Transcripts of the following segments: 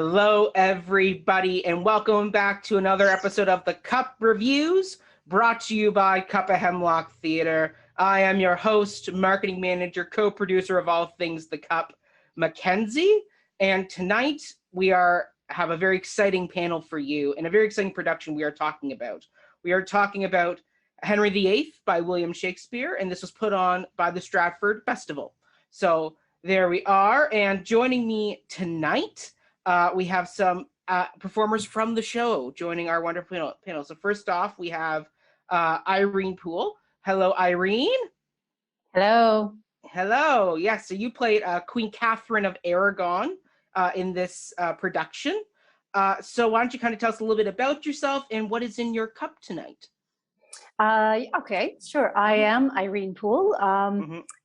Hello, everybody, and welcome back to another episode of the Cup Reviews, brought to you by Cup of Hemlock Theatre. I am your host, marketing manager, co-producer of all things The Cup, Mackenzie, and tonight we have a very exciting panel for you and a very exciting production we are talking about. We are talking about Henry VIII by William Shakespeare, and this was put on by the Stratford Festival. So there we are, and joining me tonight, we have some performers from the show joining our wonderful panel. So first off, we have Irene Poole. Hello, Irene. Hello. Hello. Yes, so you played Queen Katherine of Aragon in this production. So why don't you kind of tell us a little bit about yourself and what is in your cup tonight? Okay, sure. I am Irene Poole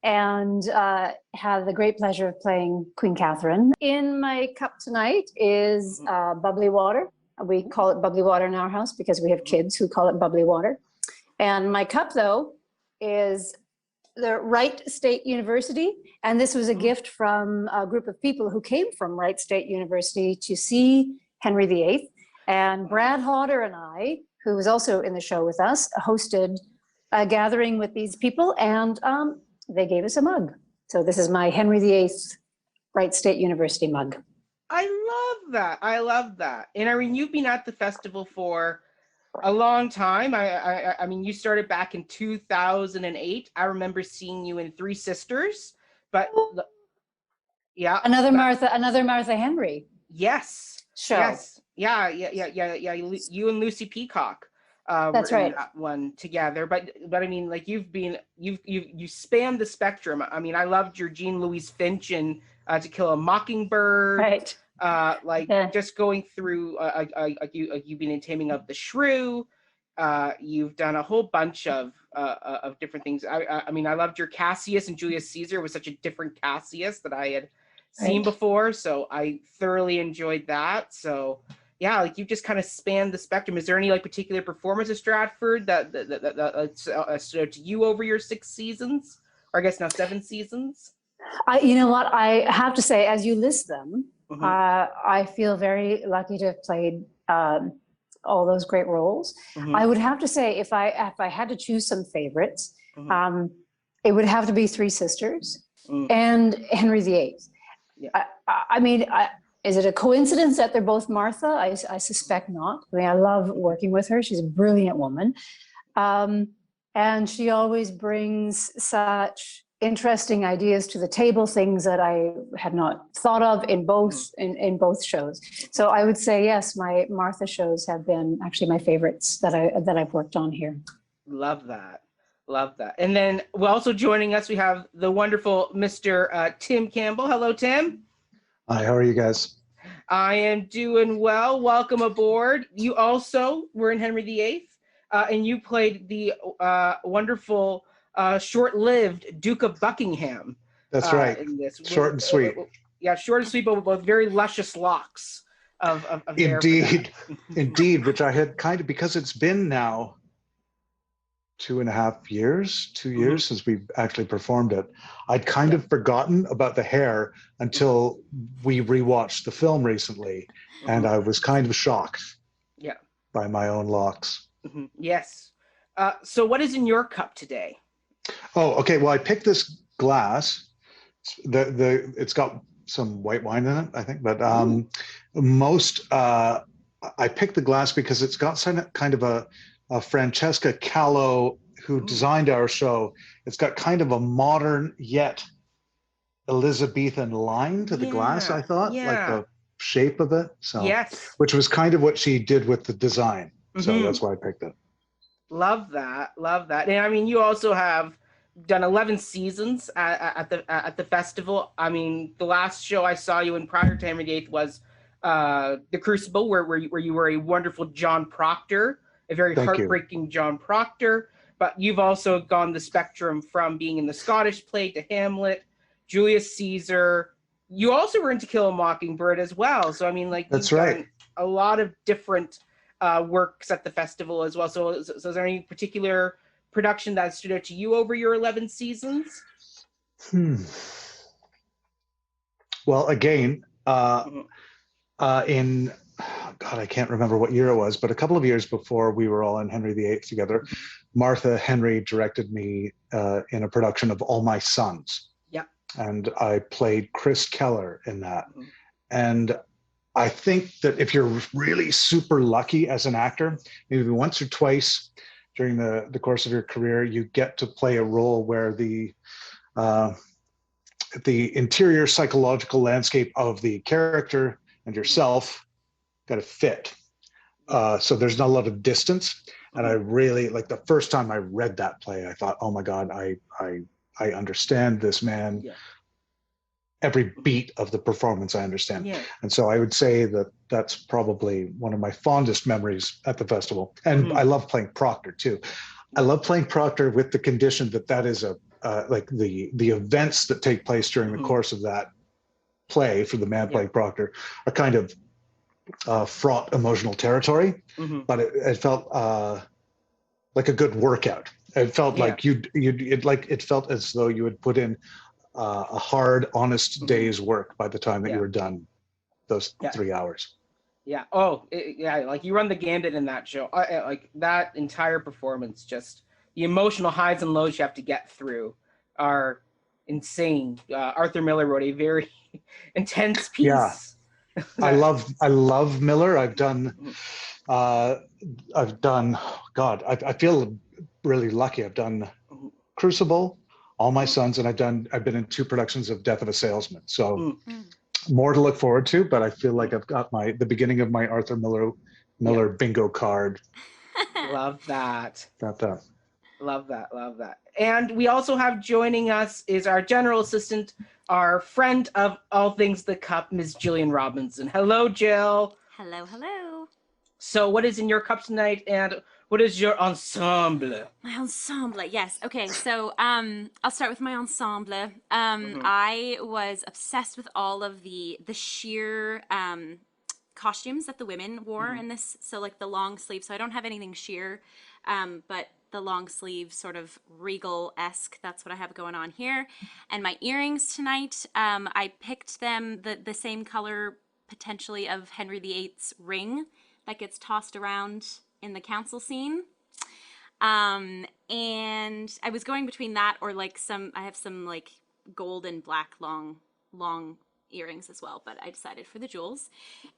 and have the great pleasure of playing Queen Katherine. In my cup tonight is bubbly water. We call it bubbly water in our house because we have kids who call it bubbly water. And my cup, though, is the Wright State University. And this was a gift from a group of people who came from Wright State University to see Henry VIII. And Brad Hodder and I, who was also in the show with us, hosted a gathering with these people, and they gave us a mug. So this is my Henry VIII Wright State University mug. I love that. I love that. And Irene, you've been at the festival for a long time. I mean, you started back in 2008. I remember seeing you in Three Sisters, but yeah. Another Martha Henry. Yes. Show. Yes. Yeah. You and Lucy Peacock. That's were in right. that one together. But I mean, like you spanned the spectrum. I mean, I loved your Jean Louise Finch in To Kill a Mockingbird. Right. Just going through. You've been in Taming of the Shrew. You've done a whole bunch of different things. I mean, I loved your Cassius and Julius Caesar. It was such a different Cassius that I had seen before, so I thoroughly enjoyed that. So yeah, like you just kind of spanned the spectrum. Is there any like particular performance at Stratford that stood out to you over your 6 seasons, or I guess now 7 seasons? You know what, I have to say, as you list them, I feel very lucky to have played all those great roles. I would have to say, if I had to choose some favorites, it would have to be Three Sisters and Henry VIII. Yeah. I mean, is it a coincidence that they're both Martha? I suspect not. I mean, I love working with her. She's a brilliant woman. And she always brings such interesting ideas to the table, things that I had not thought of in both shows. So I would say, yes, my Martha shows have been actually my favorites that I've worked on here. Love that. Love that. And then also joining us, we have the wonderful Mr. Tim Campbell. Hello, Tim. Hi, how are you guys? I am doing well. Welcome aboard. You also were in Henry VIII, and you played the wonderful, short-lived Duke of Buckingham. That's right. In this. Short and sweet. Yeah, short and sweet, but with very luscious locks of hair. Indeed, which I had kind of, because it's been now 2.5 years, 2 years since we actually performed it. I'd kind of forgotten about the hair until we rewatched the film recently, and I was kind of shocked by my own locks. Yes. So what is in your cup today? Oh, okay. Well, I picked this glass. It's got some white wine in it, I think, but I picked the glass because it's got kind of a Francesca Callo, who designed our show. It's got kind of a modern yet Elizabethan line to the glass, I thought, like the shape of it. So, which was kind of what she did with the design. So that's why I picked it. Love that. Love that. And I mean, you also have done 11 seasons at the festival. I mean, the last show I saw you in prior to Henry VIII was The Crucible, where you were a wonderful John Proctor. A very heartbreaking John Proctor, but you've also gone the spectrum from being in the Scottish play to Hamlet, Julius Caesar. You also were in To Kill a Mockingbird as well. So I mean, like you've done a lot of different works at the festival as well. So is there any particular production that stood out to you over your 11 seasons? Well, again, in, God, I can't remember what year it was, but a couple of years before we were all in Henry VIII together, Martha Henry directed me in a production of All My Sons. Yeah. And I played Chris Keller in that. And I think that if you're really super lucky as an actor, maybe once or twice during the course of your career, you get to play a role where the interior psychological landscape of the character and yourself got to fit. So there's not a lot of distance. And I really, like, the first time I read that play, I thought, oh my God, I understand this man. Yeah. Every beat of the performance I understand. Yeah. And so I would say that that's probably one of my fondest memories at the festival. And I love playing Proctor too. I love playing Proctor with the condition that that is like the events that take place during the course of that play for the man playing Proctor are kind of fraught emotional territory, but it felt like a good workout. It felt like it felt as though you had put in a hard, honest day's work by the time that you were done those 3 hours. Yeah. Oh, like you run the gambit in that show. Like that entire performance, just the emotional highs and lows you have to get through are insane. Arthur Miller wrote a very intense piece. Yeah. I love Miller. I've done, God, I feel really lucky. I've done Crucible, All My Sons, and I've been in 2 productions of Death of a Salesman. So more to look forward to, but I feel like I've got the beginning of my Arthur Miller bingo card. Love that. Got that. Love that. And we also have joining us is our general assistant, our friend of all things the Cup, Ms. Jillian Robinson. Hello, Jill. Hello. So what is in your cup tonight, and what is your ensemble? My ensemble, yes. Okay, so I'll start with my ensemble. I was obsessed with all of the sheer costumes that the women wore in this. So like the long sleeve. So I don't have anything sheer, but the long sleeve sort of regal-esque, that's what I have going on here. And my earrings tonight, I picked them the same color potentially of Henry VIII's ring that gets tossed around in the council scene. And I was going between that or like I have some like gold and black long earrings as well, but I decided for the jewels.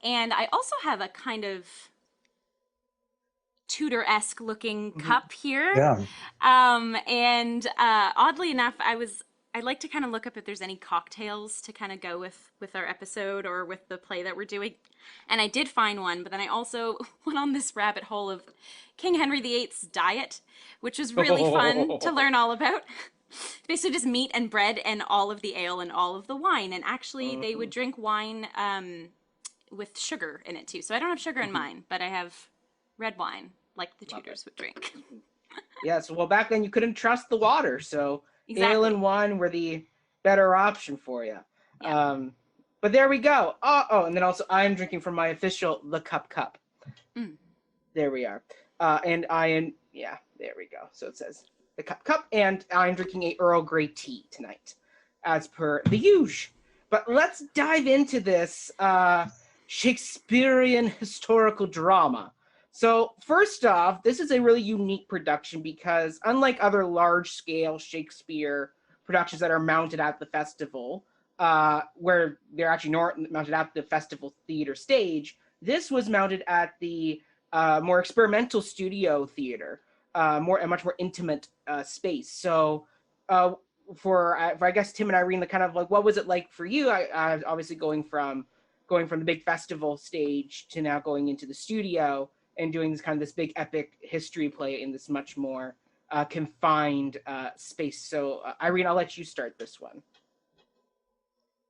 And I also have a kind of Tudor-esque looking cup here. Yeah. And oddly enough, I'd like to kind of look up if there's any cocktails to kind of go with our episode or with the play that we're doing. And I did find one, but then I also went on this rabbit hole of King Henry VIII's diet, which was really fun to learn all about. Basically just meat and bread and all of the ale and all of the wine. And actually they would drink wine with sugar in it too. So I don't have sugar in mine, but I have red wine like the Tudors would drink. Yes, well back then you couldn't trust the water, so exactly. Ale and wine were the better option for you. Yeah. But there we go. Oh, and then also I'm drinking from my official The Cup. There we are. And there we go. So it says The Cup, and I'm drinking a Earl Grey tea tonight, as per the usual. But let's dive into this Shakespearean historical drama. So first off, this is a really unique production because unlike other large-scale Shakespeare productions that are mounted at the festival, where they're actually not mounted at the festival theater stage, this was mounted at the more experimental studio theater, a much more intimate space. So for I guess Tim and Irene, the kind of like, what was it like for you? I obviously going from the big festival stage to now going into the studio and doing this big epic history play in this much more confined space. So Irene, I'll let you start this one.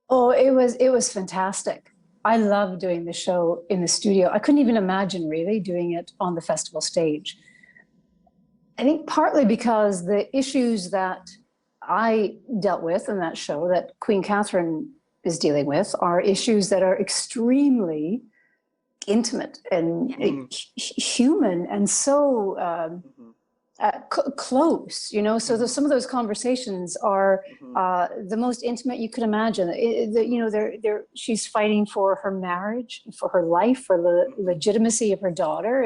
Oh, it was fantastic. I love doing the show in the studio. I couldn't even imagine really doing it on the festival stage. I think partly because the issues that I dealt with in that show that Queen Katherine is dealing with are issues that are extremely intimate and human and so close, you know, so some of those conversations are the most intimate you could imagine. You know, she's fighting for her marriage, for her life, for the legitimacy of her daughter.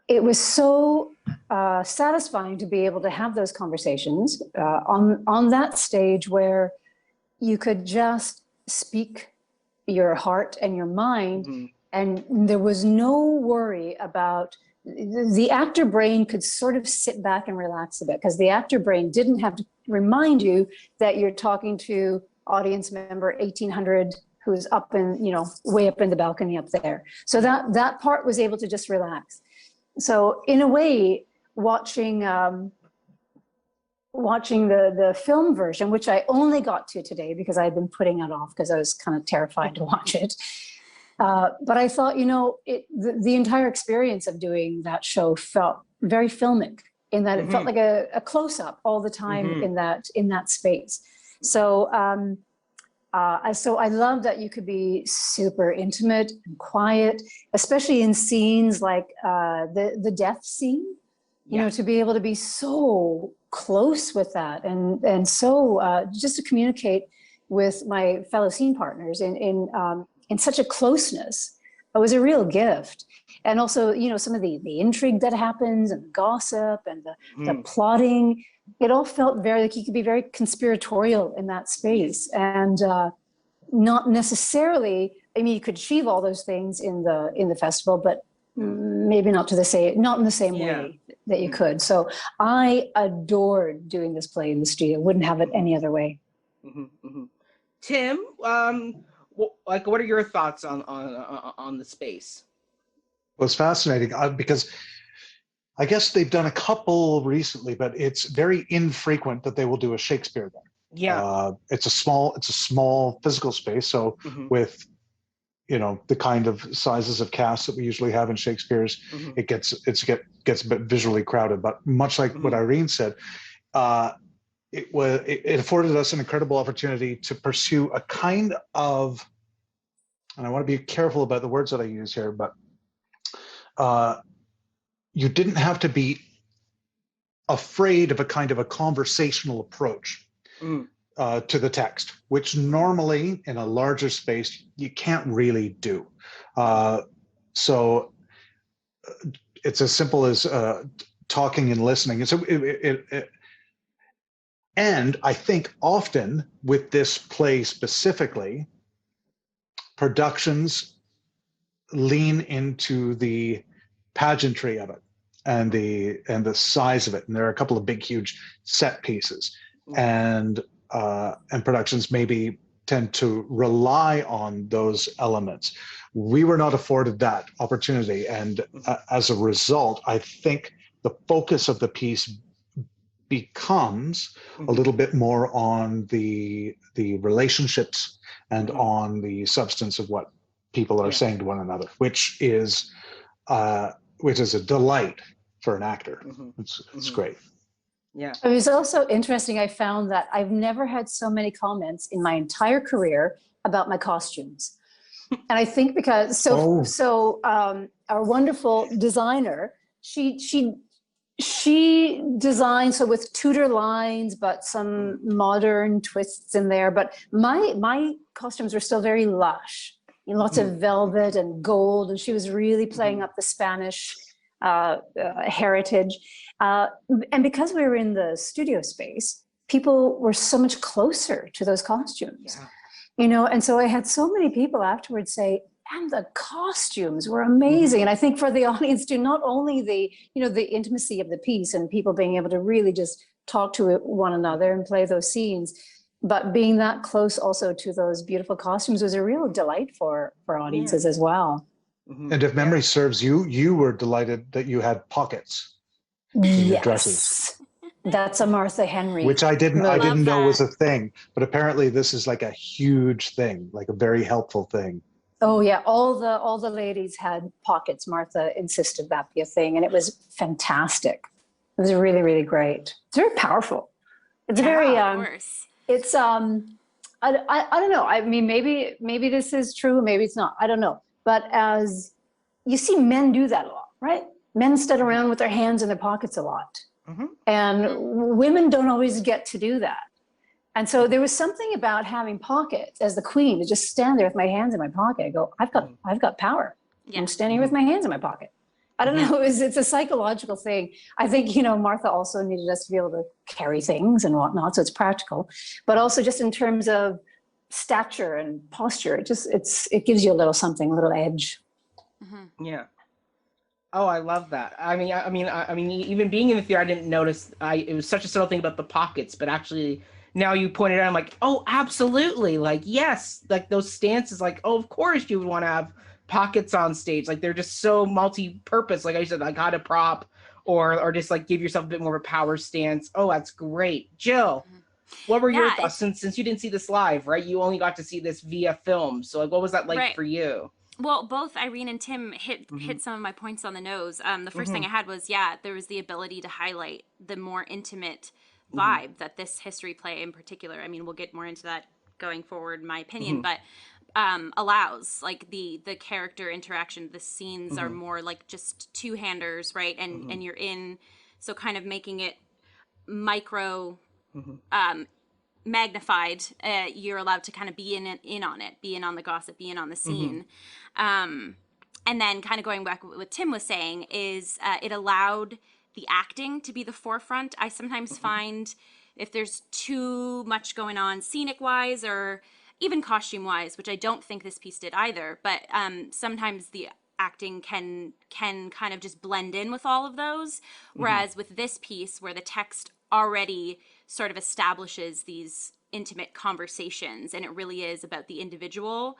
It was so satisfying to be able to have those conversations on that stage where you could just speak your heart and your mind, and there was no worry about, the actor brain could sort of sit back and relax a bit, because the actor brain didn't have to remind you that you're talking to audience member 1800 who's up in, you know, way up in the balcony up there. So that part was able to just relax. So in a way, watching the film version, which I only got to today because I had been putting it off because I was kind of terrified to watch it. But I thought, you know, the entire experience of doing that show felt very filmic, in that it felt like a close-up all the time in that space. So I love that you could be super intimate and quiet, especially in scenes like the death scene. You know, to be able to be so close with that, and so just to communicate with my fellow scene partners in such a closeness, it was a real gift. And also, you know, some of the intrigue that happens, and the gossip, and the plotting, it all felt very like you could be very conspiratorial in that space, and not necessarily. I mean, you could achieve all those things in the festival, but maybe not in the same way that you could. So I adored doing this play in the studio. Wouldn't have it any other way. Tim, like, what are your thoughts on the space? Well, it's fascinating because I guess they've done a couple recently, but it's very infrequent that they will do a Shakespeare there. Yeah, it's a small physical space. So with, you know, the kind of sizes of casts that we usually have in Shakespeare's, it gets a bit visually crowded. But much like what Irene said, it afforded us an incredible opportunity to pursue a kind of, and I want to be careful about the words that I use here, but you didn't have to be afraid of a kind of a conversational approach to the text, which normally in a larger space you can't really do. So it's as simple as talking and listening. And so and I think often with this play specifically, productions lean into the pageantry of it and the size of it. And there are a couple of big, huge set pieces, and productions maybe tend to rely on those elements. We were not afforded that opportunity, and as a result, I think the focus of the piece becomes a little bit more on the relationships and on the substance of what people are saying to one another, which is a delight for an actor. It's great. Yeah. It was also interesting. I found that I've never had so many comments in my entire career about my costumes. And I think because our wonderful designer, she designed so with Tudor lines, but some modern twists in there. But my costumes were still very lush, you know, lots of velvet and gold, and she was really playing up the Spanish heritage. And because we were in the studio space, people were so much closer to those costumes, you know. And so I had so many people afterwards say, and the costumes were amazing. And I think for the audience too, not only the intimacy of the piece and people being able to really just talk to one another and play those scenes, but being that close also to those beautiful costumes was a real delight for audiences as well. And if memory serves you were delighted that you had pockets in your dresses. That's a Martha Henry, which I didn't know was a thing, but apparently this is like a huge thing, like a very helpful thing. Oh yeah, all the ladies had pockets. Martha insisted that be a thing, and it was fantastic. It was really, really great. It's very powerful. It's very of course. It's I don't know. I mean, maybe this is true, maybe it's not. I don't know. But as you see men do that a lot, right? Men stood around with their hands in their pockets a lot. And women don't always get to do that. And so there was something about having pockets as the queen to just stand there with my hands in my pocket. I go, I've got power. Yeah. I'm standing here with my hands in my pocket. I don't know, it's a psychological thing. I think, Martha also needed us to be able to carry things and whatnot, so it's practical. But also just in terms of stature and posture, it gives you a little something, a little edge. Yeah. Oh, I love that. I mean, even being in the theater, I didn't notice. It was such a subtle thing about the pockets, but actually, now you pointed out, I'm like, oh, absolutely. Like, yes, like those stances, like, oh, of course you would want to have pockets on stage. Like, they're just so multi-purpose. Like I said, like, how to prop or just like give yourself a bit more of a power stance. Oh, that's great. Jill, what were your thoughts? Since you didn't see this live, right? You only got to see this via film. So, like, what was that like for you? Well, both Irene and Tim hit some of my points on the nose. The first thing I had was, there was the ability to highlight the more intimate vibe that this history play in particular, I mean, we'll get more into that going forward, in my opinion, but allows, like, the character interaction. The scenes are more like just two-handers, right? And you're in, so kind of making it micro magnified. You're allowed to kind of be in on it, be in on the gossip, be in on the scene. And then kind of going back to what Tim was saying is it allowed the acting to be the forefront. I sometimes find if there's too much going on scenic wise or even costume wise, which I don't think this piece did either, but sometimes the acting can kind of just blend in with all of those. Whereas with this piece where the text already sort of establishes these intimate conversations and it really is about the individual,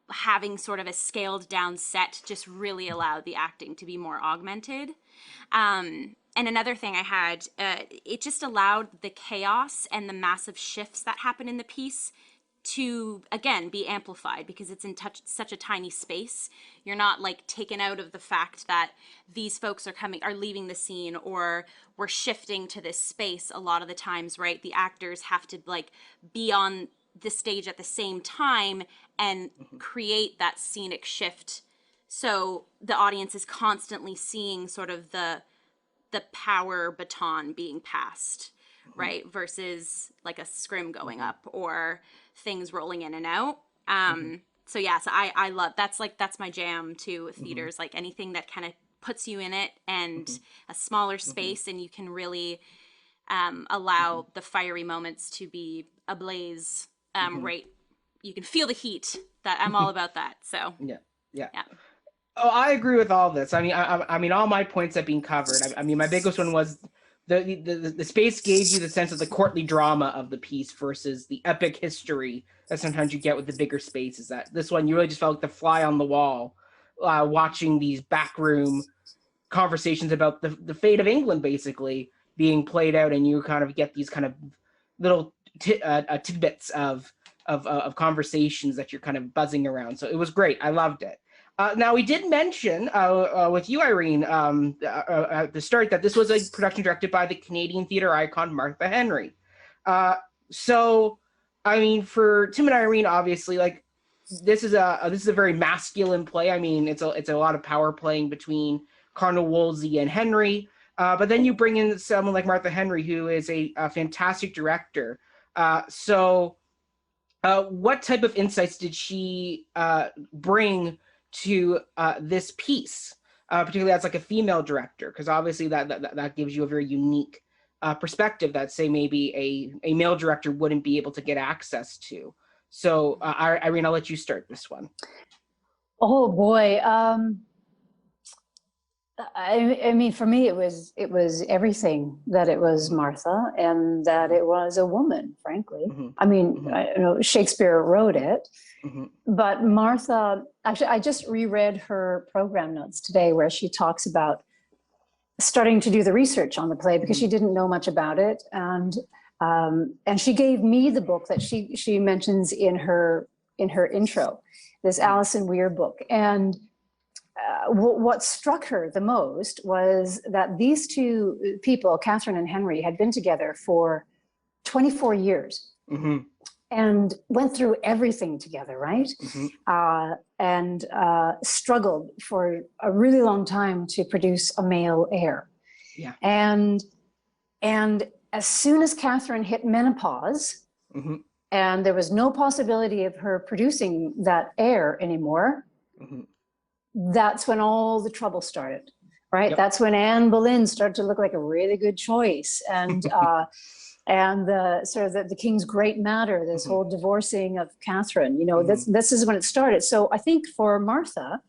having sort of a scaled down set just really allowed the acting to be more augmented. And another thing I had, it just allowed the chaos and the massive shifts that happen in the piece to, again, be amplified because it's in such a tiny space. You're not like taken out of the fact that these folks are leaving the scene or we're shifting to this space a lot of the times, right? The actors have to like be on the stage at the same time and create that scenic shift. So the audience is constantly seeing sort of the power baton being passed, right? Versus like a scrim going up or things rolling in and out. So I love, that's my jam to theaters, like anything that kind of puts you in it and a smaller space and you can really allow the fiery moments to be ablaze, right? You can feel the heat. That I'm all about that. So yeah. Oh, I agree with all this. I mean, all my points have been covered. I mean, my biggest one was the space gave you the sense of the courtly drama of the piece versus the epic history that sometimes you get with the bigger spaces. That this one, you really just felt like the fly on the wall, watching these backroom conversations about the fate of England, basically being played out, and you kind of get these kind of little tidbits of conversations that you're kind of buzzing around. So it was great. I loved it. Now, we did mention with you, Irene, at the start that this was a production directed by the Canadian theater icon Martha Henry. So, I mean, for Tim and Irene, obviously, like this is a very masculine play. I mean, it's a lot of power playing between Cardinal Wolsey and Henry. But then you bring in someone like Martha Henry, who is a fantastic director. So, what type of insights did she bring to this piece, particularly as like a female director, because obviously that gives you a very unique perspective that, say, maybe a male director wouldn't be able to get access to. So Irene, I'll let you start this one. Oh boy. I mean, for me, it was everything that it was Martha and that it was a woman, frankly. I mean, I know Shakespeare wrote it, but Martha, actually, I just reread her program notes today where she talks about starting to do the research on the play because she didn't know much about it. And she gave me the book that she mentions in her intro, this Alison Weir book. And what struck her the most was that these two people, Catherine and Henry, had been together for 24 years. and went through everything together, right? And struggled for a really long time to produce a male heir. Yeah. And as soon as Catherine hit menopause, and there was no possibility of her producing that heir anymore, that's when all the trouble started, right? Yep. That's when Anne Boleyn started to look like a really good choice. And the sort of the king's great matter, this whole divorcing of Catherine, you know, this is when it started. So I think for Martha,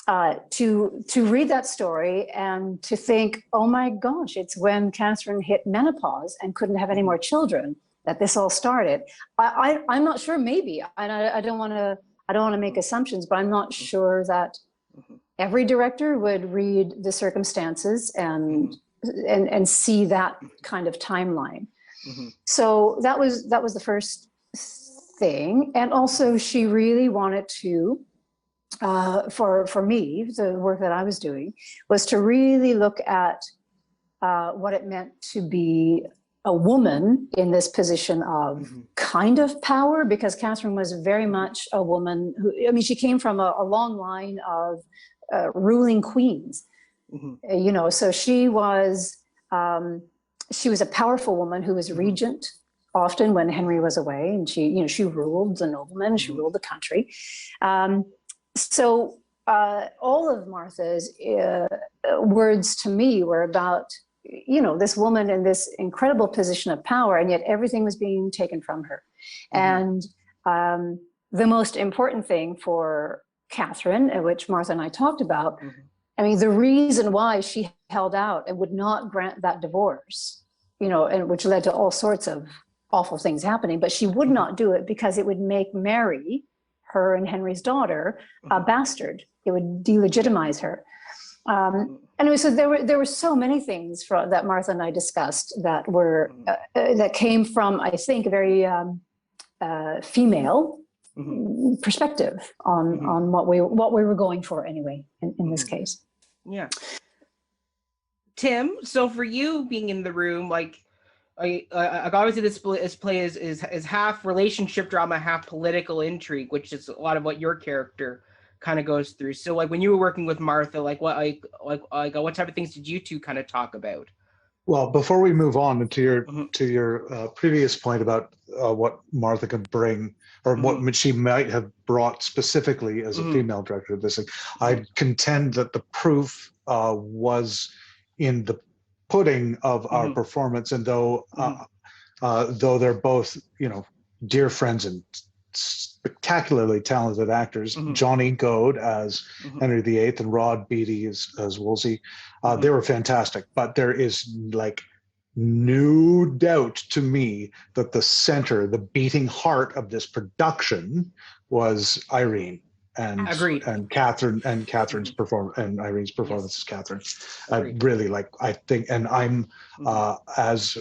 to read that story and to think, oh my gosh, it's when Catherine hit menopause and couldn't have any more children that this all started. I'm not sure, maybe, and I don't want to make assumptions, but I'm not sure that every director would read the circumstances and see that kind of timeline. So that was the first thing. And also she really wanted to, for me, the work that I was doing was to really look at what it meant to be a woman in this position of kind of power, because Catherine was very much a woman who, I mean, she came from a long line of ruling queens, you know, so she was a powerful woman who was regent often when Henry was away, and she, you know, she ruled the noblemen, she ruled the country. So all of Martha's words to me were about, you know, this woman in this incredible position of power, and yet everything was being taken from her. And the most important thing for Catherine, which Martha and I talked about, I mean, the reason why she held out and would not grant that divorce, you know, and which led to all sorts of awful things happening, but she would not do it because it would make Mary, her and Henry's daughter, a bastard. It would delegitimize her. Anyway, so there were so many things that Martha and I discussed that were that came from, I think, a very female perspective on what we were going for anyway in this case. Yeah. Tim, so for you being in the room, like, obviously this play is half relationship drama, half political intrigue, which is a lot of what your character kind of goes through. So, like, when you were working with Martha, like what type of things did you two kind of talk about? Well, before we move on to your previous point about what Martha could bring, or what she might have brought specifically as a female director of this thing, I contend that the proof was in the pudding of our performance. And though they're both, you know, dear friends and spectacularly talented actors, Johnny Goad as Henry VIII and Rod Beatty as Wolsey, they were fantastic. But there is like no doubt to me that the center, the beating heart of this production was Irene and Catherine's performance, and Irene's performance as Catherine. I really like, I think, and I'm as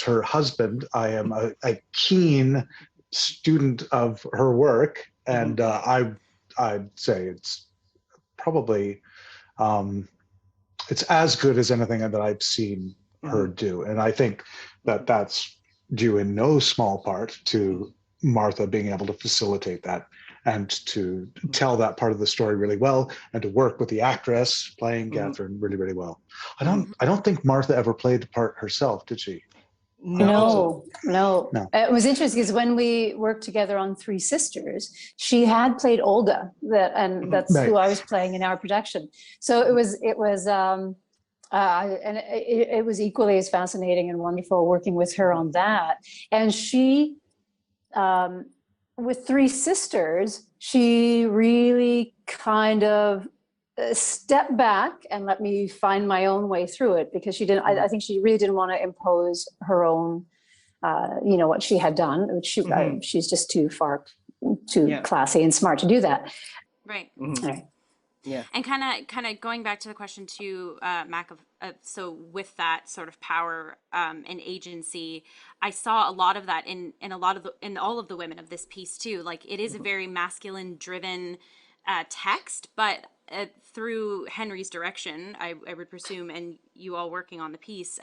her husband, I am a keen student of her work, and I'd say it's probably it's as good as anything that I've seen her do, and I think that that's due in no small part to Martha being able to facilitate that and to tell that part of the story really well, and to work with the actress playing Catherine really, really well. I don't think Martha ever played the part herself, did she? No. It was interesting because when we worked together on Three Sisters, she had played Olga, that's who I was playing in our production. So it was equally as fascinating and wonderful working with her on that. And she, with Three Sisters, she really kind of stepped back and let me find my own way through it, because she didn't. I think she really didn't want to impose her own, you know, what she had done. She's just too classy and smart to do that. Right. Right. Yeah. And kind of going back to the question too, Mac, so with that sort of power and agency, I saw a lot of that in all of the women of this piece too. Like, it is a very masculine driven text, but through Henry's direction, I would presume, and you all working on the piece,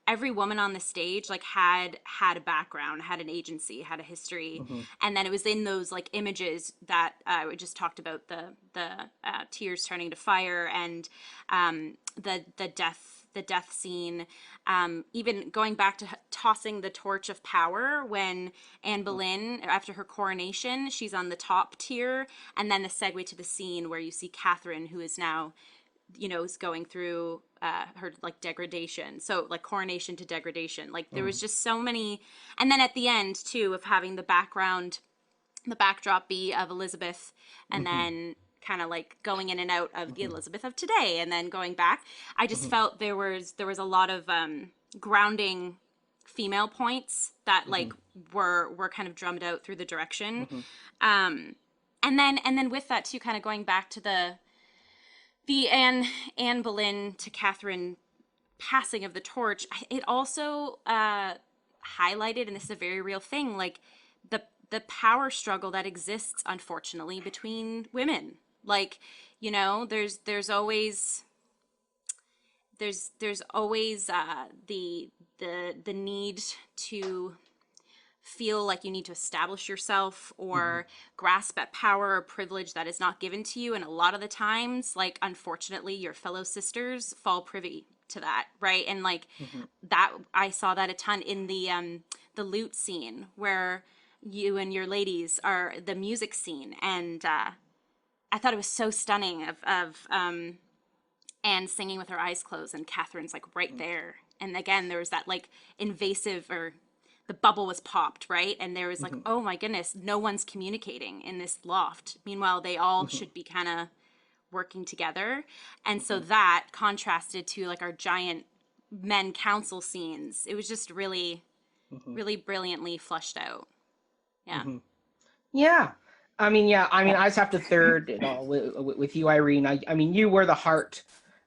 every woman on the stage like had a background, had an agency, had a history, and then it was in those like images that we just talked about, the tears turning to fire, and the death scene, even going back to tossing the torch of power when Anne Boleyn, after her coronation, she's on the top tier, and then the segue to the scene where you see Catherine, who is now, you know, is going through her like degradation. So like coronation to degradation. Like there was just so many, and then at the end too, of having the backdrop be of Elizabeth, and then kind of like going in and out of the Elizabeth of today, and then going back. I just felt there was a lot of grounding female points that like were kind of drummed out through the direction. And then with that too, kind of going back to the Anne Boleyn to Catherine passing of the torch, it also highlighted, and this is a very real thing, like the power struggle that exists, unfortunately, between women. Like, you know, there's always the need to feel like you need to establish yourself or grasp at power or privilege that is not given to you, and a lot of the times, like, unfortunately, your fellow sisters fall privy to that, right? And like that, I saw that a ton in the lute scene where you and your ladies are the music scene, and I thought it was so stunning of Anne singing with her eyes closed and Catherine's like right there, and again there was that like invasive, or the bubble was popped, right? And there was like, oh my goodness, no one's communicating in this loft. Meanwhile, they all should be kind of working together. And so that contrasted to like our giant men council scenes. It was just really, really brilliantly flushed out. Yeah. Yeah. I mean, I just have to third it all with you, Irene. I mean, you were the heart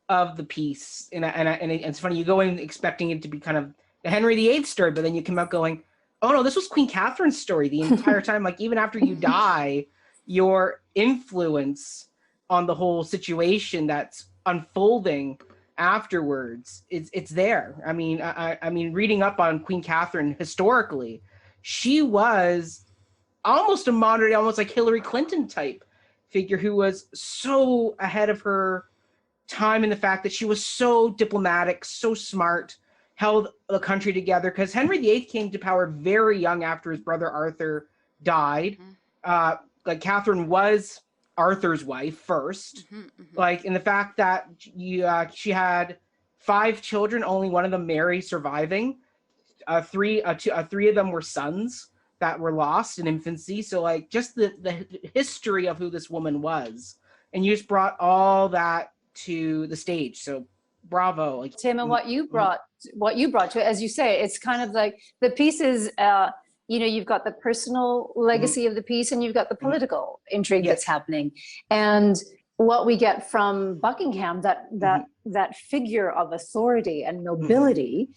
of the piece. And it's funny, you go in expecting it to be kind of the Henry VIII story, but then you come out going, oh no, this was Queen Katherine's story the entire time. Like, even after you die, your influence on the whole situation that's unfolding afterwards, it's there. I mean, reading up on Queen Katherine historically, she was almost a modern, almost like Hillary Clinton type figure who was so ahead of her time in the fact that she was so diplomatic, so smart, held the country together, because Henry VIII came to power very young after his brother Arthur died. Like, Catherine was Arthur's wife first, like, in the fact that she had 5 children, only one of them, Mary, surviving. Three of them were sons that were lost in infancy. So like, just the history of who this woman was, and you just brought all that to the stage. So bravo. Like, Tim, and what you brought to it, as you say, it's kind of like the pieces, you know, you've got the personal legacy of the piece, and you've got the political intrigue that's happening. And what we get from Buckingham, that figure of authority and nobility,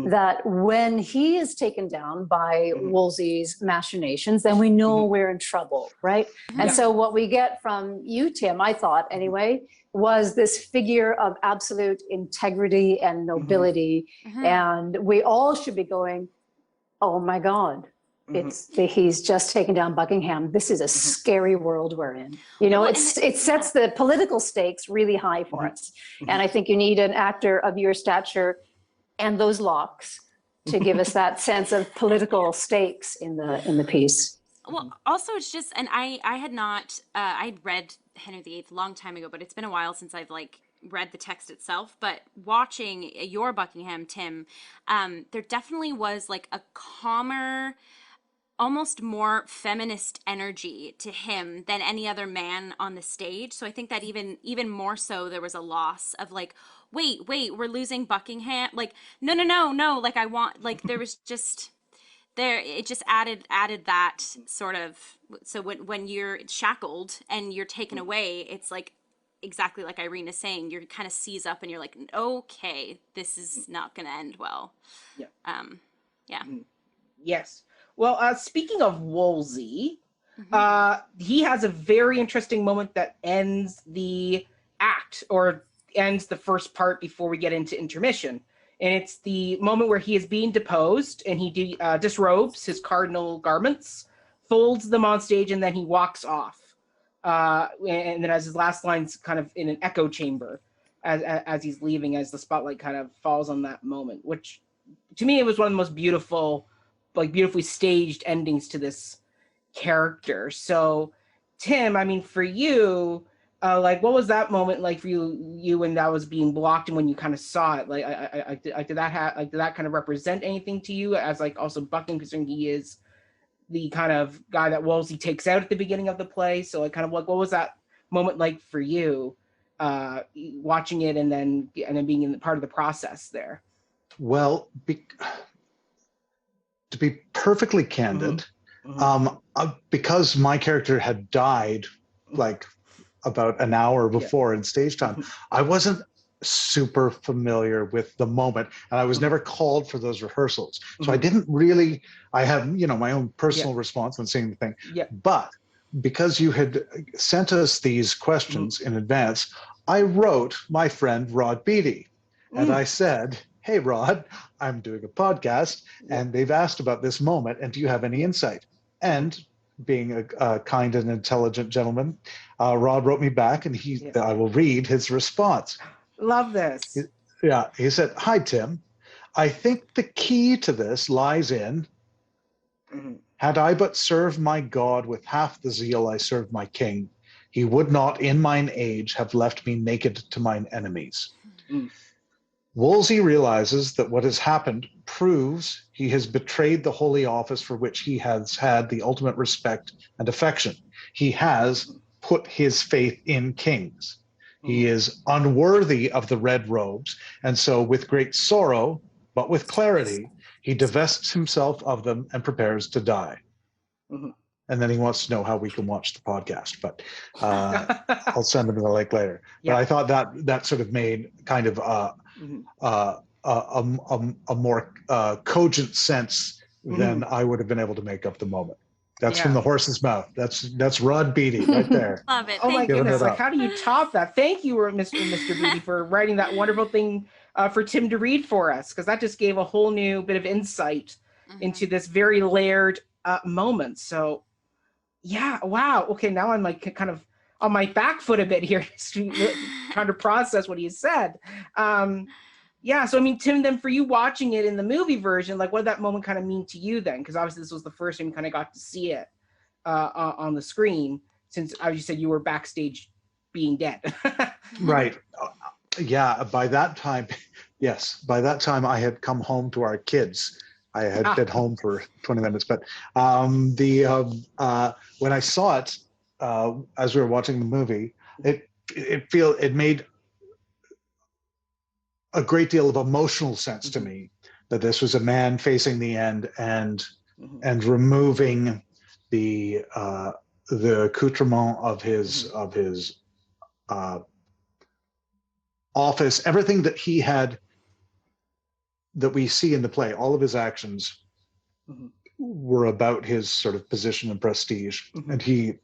that when he is taken down by Wolsey's machinations, then we know we're in trouble, right? And so what we get from you, Tim, I thought anyway, was this figure of absolute integrity and nobility. And we all should be going, oh my God, he's just taken down Buckingham. This is a scary world we're in. You know, it sets the political stakes really high for us. And I think you need an actor of your stature and those locks to give us that sense of political stakes in the piece. Well, also it's just, and I had not, I'd read Henry VIII a long time ago, but it's been a while since I've like read the text itself. But watching your Buckingham, Tim, there definitely was like a calmer, almost more feminist energy to him than any other man on the stage. So I think that even more so, there was a loss of like, wait, we're losing Buckingham. Like, no. Like, I want, like, there was just there, it just added that sort of, so when you're shackled and you're taken away, it's like, exactly like Irene is saying, you're kind of seize up and you're like, okay, this is not going to end well. Yeah. Yeah. Yes. Well, speaking of Wolsey, he has a very interesting moment that ends the act, or ends the first part before we get into intermission. And it's the moment where he is being deposed, and he disrobes his cardinal garments, folds them on stage, and then he walks off. And then as his last line's kind of in an echo chamber as he's leaving, as the spotlight kind of falls on that moment, which to me, it was one of the most beautiful, like beautifully staged endings to this character. So Tim, I mean, for you, like, what was that moment like for you when that was being blocked and when you kind of saw it? Like, did that kind of represent anything to you as like also Buckingham, considering he is the kind of guy that Wolsey takes out at the beginning of the play? So like, kind of like, what was that moment like for you, watching it and then being in part of the process there? Well, to be perfectly candid, because my character had died like about an hour before in stage time, I wasn't super familiar with the moment, and I was never called for those rehearsals. So I didn't really, I have, my own personal response on seeing the thing. But because you had sent us these questions in advance, I wrote my friend Rod Beatty, and I said, hey, Rod, I'm doing a podcast, and they've asked about this moment, and do you have any insight? And being a kind and intelligent gentleman, Rod wrote me back, and I will read his response. Love this. He said, hi, Tim. I think the key to this lies in, had I but served my God with half the zeal I served my king, he would not in mine age have left me naked to mine enemies. Wolsey realizes that what has happened proves he has betrayed the holy office for which he has had the ultimate respect and affection. He has put his faith in kings. He is unworthy of the red robes, and so with great sorrow, but with clarity, he divests himself of them and prepares to die. And then he wants to know how we can watch the podcast, but I'll send him the link later. But I thought that sort of made kind of a more cogent sense than I would have been able to make up the moment. That's from the horse's mouth. That's Rod Beatty right there. Love it. Oh my goodness! Like, how do you top that? Thank you, Mr. Beatty, for writing that wonderful thing for Tim to read for us, because that just gave a whole new bit of insight into this very layered moment. So, yeah, wow. Okay, now I'm like kind of on my back foot a bit here, trying to process what he said. Yeah, so I mean, Tim, then for you watching it in the movie version, like, what did that moment kind of mean to you then? Because obviously this was the first time you kind of got to see it on the screen, since, as you said, you were backstage being dead. Right. Yeah, by that time I had come home to our kids. I had been home for 20 minutes, but when I saw it, as we were watching the movie, it made a great deal of emotional sense to me that this was a man facing the end and removing the accoutrement of his office, everything that he had, that we see in the play, all of his actions were about his sort of position and prestige, and he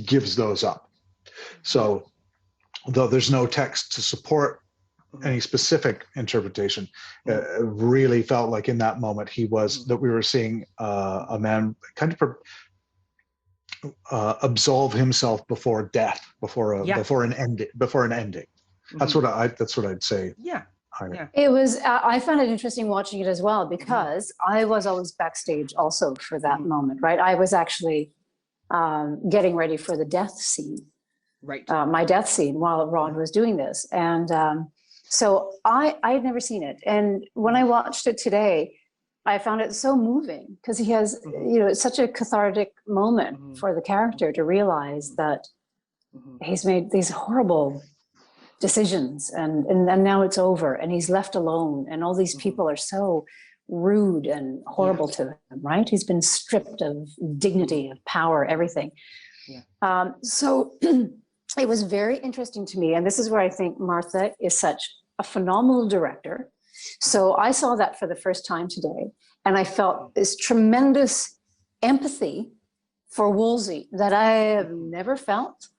gives those up. So though there's no text to support any specific interpretation, it really felt like in that moment that we were seeing a man kind of absolve himself before death, before an ending. That's what I'd say. Yeah. It was, I found it interesting watching it as well, because I was always backstage also for that moment, right? I was actually getting ready for the death scene, my death scene, while Ron was doing this. And so I had never seen it. And when I watched it today, I found it so moving, because he has, it's such a cathartic moment for the character to realize that he's made these horrible decisions, and now it's over, and he's left alone, and all these people are so rude and horrible to him, right? He's been stripped of dignity, of power, everything. So it was very interesting to me, and this is where I think Martha is such a phenomenal director. So I saw that for the first time today, and I felt this tremendous empathy for Wolsey that I have never felt.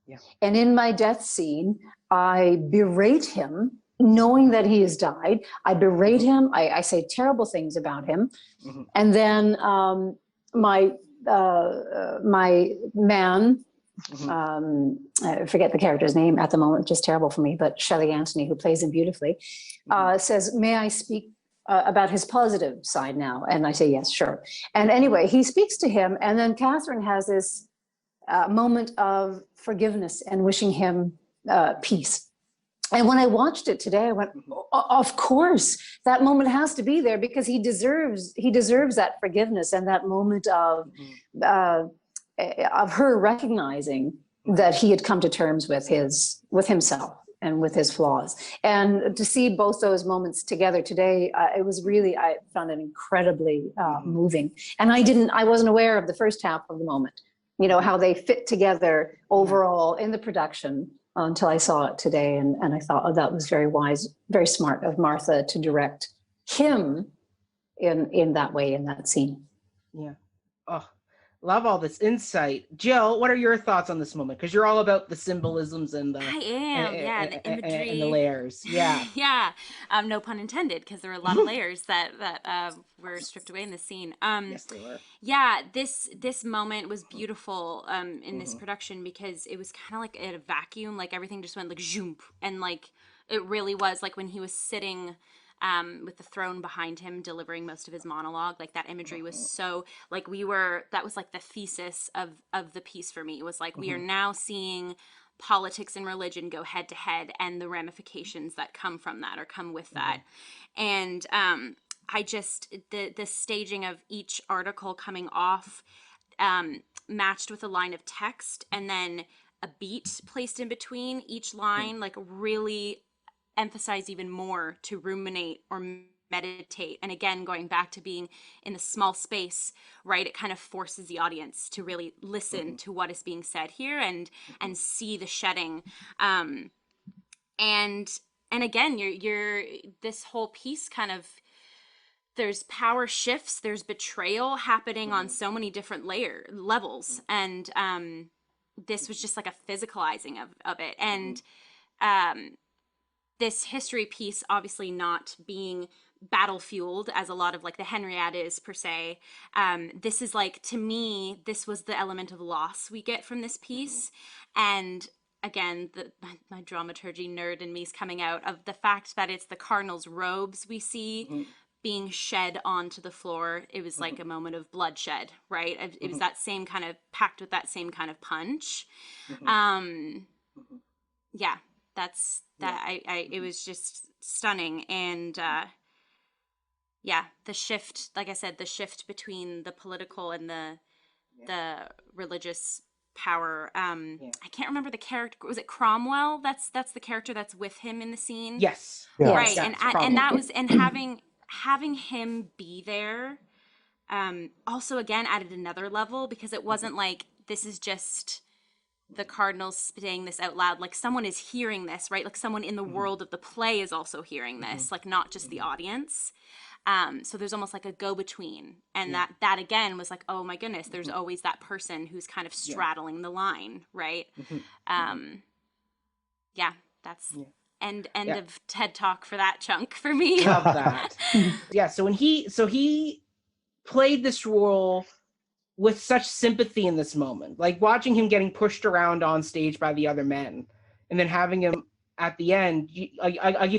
Yeah. And in my death scene, I berate him, knowing that he has died. I berate him. I say terrible things about him. And then my man, I forget the character's name at the moment, just terrible for me, but Shelley Anthony, who plays him beautifully, says, may I speak about his positive side now? And I say, yes, sure. And anyway, he speaks to him, and then Catherine has this moment of forgiveness and wishing him peace. And when I watched it today, I went, of course, that moment has to be there, because he deserves that forgiveness and that moment of her recognizing that he had come to terms with himself and with his flaws. And to see both those moments together today, it was really, I found it incredibly moving. And I wasn't aware of the first half of the moment, you know, how they fit together overall in the production until I saw it today. And I thought, oh, that was very wise, very smart of Martha to direct him in that way, in that scene. Yeah. Oh, love all this insight. Jill, what are your thoughts on this moment? Because you're all about the symbolisms and the the imagery and the layers. Yeah. Yeah. No pun intended, because there were a lot of layers that were stripped away in this scene. Yes, they were. Yeah, this moment was beautiful in this production, because it was kind of like in a vacuum, like everything just went like zoom, and like it really was like when he was sitting with the throne behind him delivering most of his monologue, like that imagery was so like that was like the thesis of the piece for me. It was like we are now seeing politics and religion go head to head, and the ramifications that come from that or come with that. And I just the staging of each article coming off matched with a line of text, and then a beat placed in between each line, like really emphasize even more to ruminate or meditate. And again, going back to being in the small space, right, it kind of forces the audience to really listen to what is being said here and see the shedding. And again, you're this whole piece kind of, there's power shifts, there's betrayal happening on so many different levels. And this was just like a physicalizing of it. And this history piece, obviously not being battle fueled as a lot of like the Henriette is per se. This is like, to me, this was the element of loss we get from this piece. And again, my dramaturgy nerd in me is coming out of the fact that it's the cardinal's robes we see being shed onto the floor. It was like a moment of bloodshed, right? It was that same kind of, packed with that same kind of punch. Yeah, that's that. It was just stunning. And yeah, the shift, like I said, the shift between the political and the religious power. I can't remember the character. Was it Cromwell? That's the character that's with him in the scene. Yes. Right. Yes, And that was, and having him be there also again added another level, because it wasn't like this is just the cardinals saying this out loud, like someone is hearing this, right? Like someone in the world of the play is also hearing this, like not just the audience. So there's almost like a go-between, and that again was like, oh my goodness, there's always that person who's kind of straddling the line, right? Yeah, that's end of TED Talk for that chunk for me. Love that. Yeah, so when he played this role with such sympathy in this moment, like watching him getting pushed around on stage by the other men, and then having him at the end, you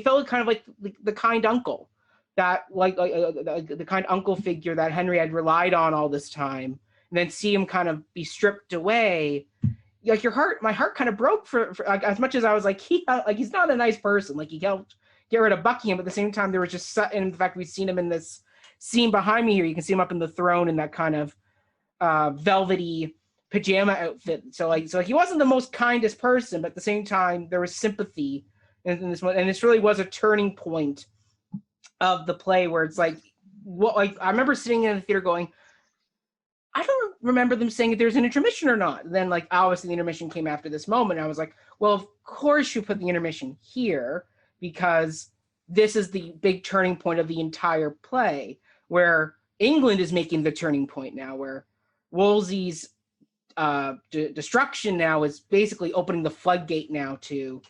felt kind of like the kind uncle, that like the kind uncle figure that Henry had relied on all this time, and then see him kind of be stripped away. Like my heart kind of broke for like, as much as I was like, he's not a nice person. Like he helped get rid of Buckingham, but at the same time there was just, and the fact we've seen him in this scene behind me here, you can see him up in the throne in that kind of velvety pajama outfit. So he wasn't the most kindest person, but at the same time there was sympathy in this one, and this really was a turning point of the play, where it's like, what, like I remember sitting in the theater going, I don't remember them saying if there's an intermission or not. And then like obviously the intermission came after this moment. I was like, well, of course you put the intermission here, because this is the big turning point of the entire play, where England is making the turning point now, where Wolsey's destruction now is basically opening the floodgate now to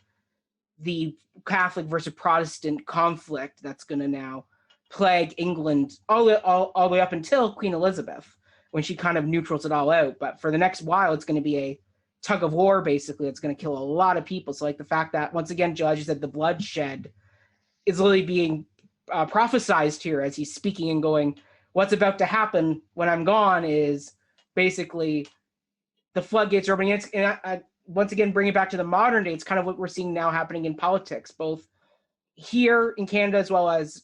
the Catholic versus Protestant conflict that's going to now plague England all the way up until Queen Elizabeth, when she kind of neutrals it all out. But for the next while, it's going to be a tug of war, basically. It's going to kill a lot of people. So like the fact that, once again, Joe, as you said, the bloodshed is literally being prophesized here as he's speaking and going, what's about to happen when I'm gone is basically the floodgates are opening. And once again, bring it back to the modern day, it's kind of what we're seeing now happening in politics, both here in Canada as well as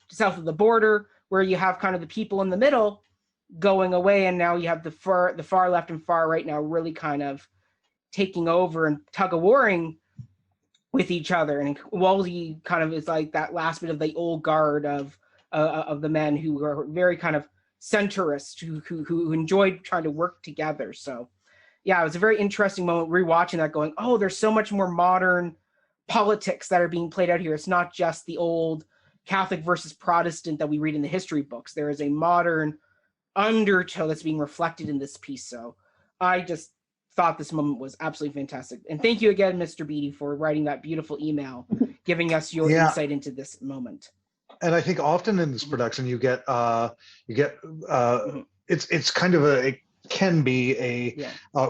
south of the border, where you have kind of the people in the middle going away, and now you have the far left and far right now really kind of taking over and tug-of-warring with each other. And Wolsey kind of is like that last bit of the old guard of the men who are very kind of centrist, who enjoyed trying to work together. So yeah, it was a very interesting moment rewatching that, going, oh, there's so much more modern politics that are being played out here. It's not just the old Catholic versus Protestant that we read in the history books. There is a modern undertow that's being reflected in this piece. So I just thought this moment was absolutely fantastic. And thank you again, Mr. Beattie, for writing that beautiful email, giving us your insight into this moment. And I think often in this production, you get it's kind of it can be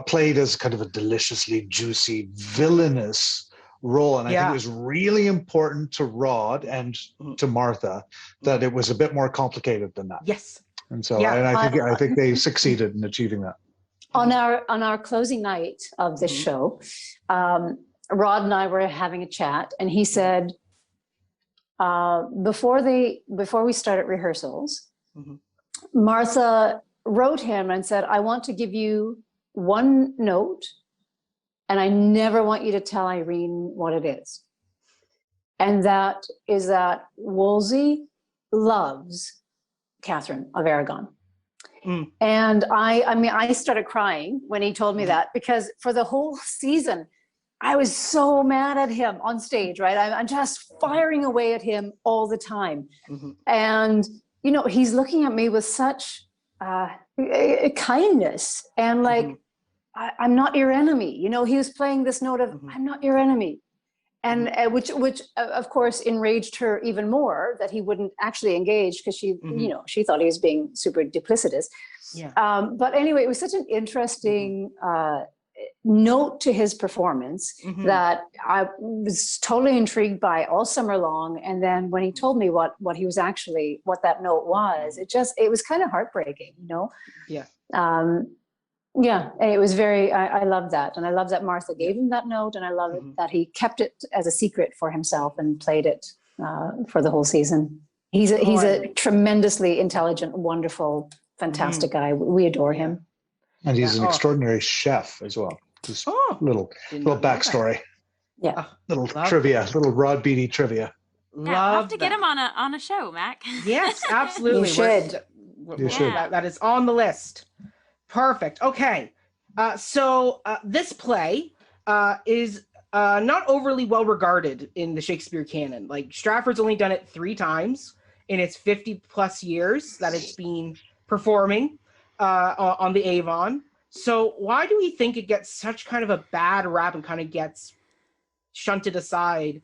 played as kind of a deliciously juicy, villainous role. And I think it was really important to Rod and to Martha that it was a bit more complicated than that. Yes. And so and I think they succeeded in achieving that. On our closing night of this show, Rod and I were having a chat, and he said, before we started rehearsals, Martha wrote him and said, I want to give you one note, and I never want you to tell Irene what it is. And that is that Wolsey loves Catherine of Aragon. And I started crying when he told me that, because for the whole season, I was so mad at him on stage, right? I'm just firing away at him all the time. And, you know, he's looking at me with such kindness and like, I'm not your enemy. You know, he was playing this note of, I'm not your enemy. And which of course enraged her even more, that he wouldn't actually engage, because she, you know, she thought he was being super duplicitous. But anyway, it was such an interesting note to his performance that I was totally intrigued by all summer long. And then when he told me what that note was, it was kind of heartbreaking, you know? Yeah, and it was very, I love that. And I love that Martha gave him that note, and I love it that he kept it as a secret for himself and played it for the whole season. He's a tremendously intelligent, wonderful, fantastic guy. We adore him. And he's an extraordinary chef as well. Just little backstory. Little trivia, little Rod Beattie trivia. I'll have to get him on a show, Mac. Yes, absolutely. You should. You should. That is on the list. Perfect. Okay. So this play is not overly well regarded in the Shakespeare canon. Like, Stratford's only done it 3 times in its 50 plus years that it's been performing on the Avon. So why do we think it gets such kind of a bad rap and kind of gets shunted aside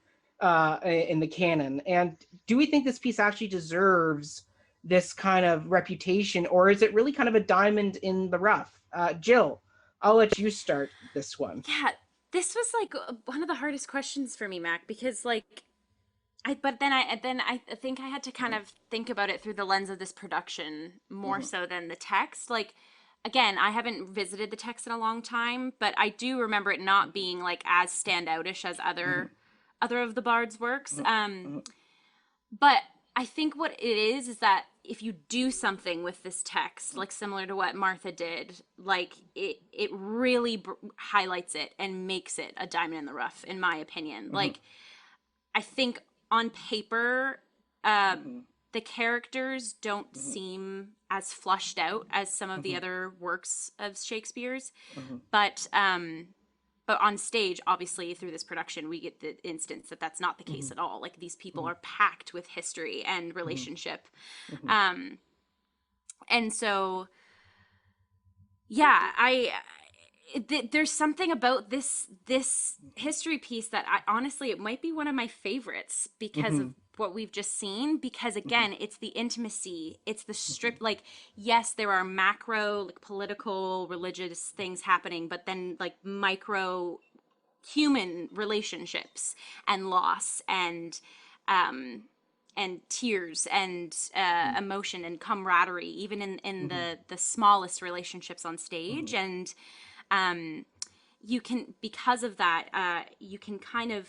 in the canon? And do we think this piece actually deserves this kind of reputation, or is it really kind of a diamond in the rough? Jill, I'll let you start this one. Yeah, this was like one of the hardest questions for me, Mac, because like, I think I had to kind of think about it through the lens of this production more so than the text. Like, again, I haven't visited the text in a long time, but I do remember it not being like as standoutish as other of the Bard's works. But I think what it is that if you do something with this text, like similar to what Martha did, like it really highlights it and makes it a diamond in the rough, in my opinion. Like, I think on paper, the characters don't seem as flushed out as some of the other works of Shakespeare's, but on stage, obviously, through this production, we get the instance that that's not the case at all. Like, these people are packed with history and relationship. And so, Yeah, there's something about this history piece that I honestly, it might be one of my favorites because of what we've just seen, because again, it's the intimacy, it's the strip, like, yes, there are macro, like, political, religious things happening, but then like micro human relationships and loss and tears and emotion and camaraderie, even in the smallest relationships on stage. And you can, because of that, you can kind of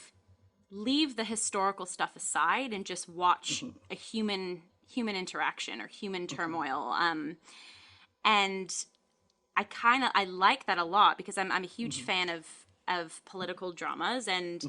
leave the historical stuff aside and just watch a human interaction or human turmoil. And I like that a lot, because I'm a huge fan of political dramas and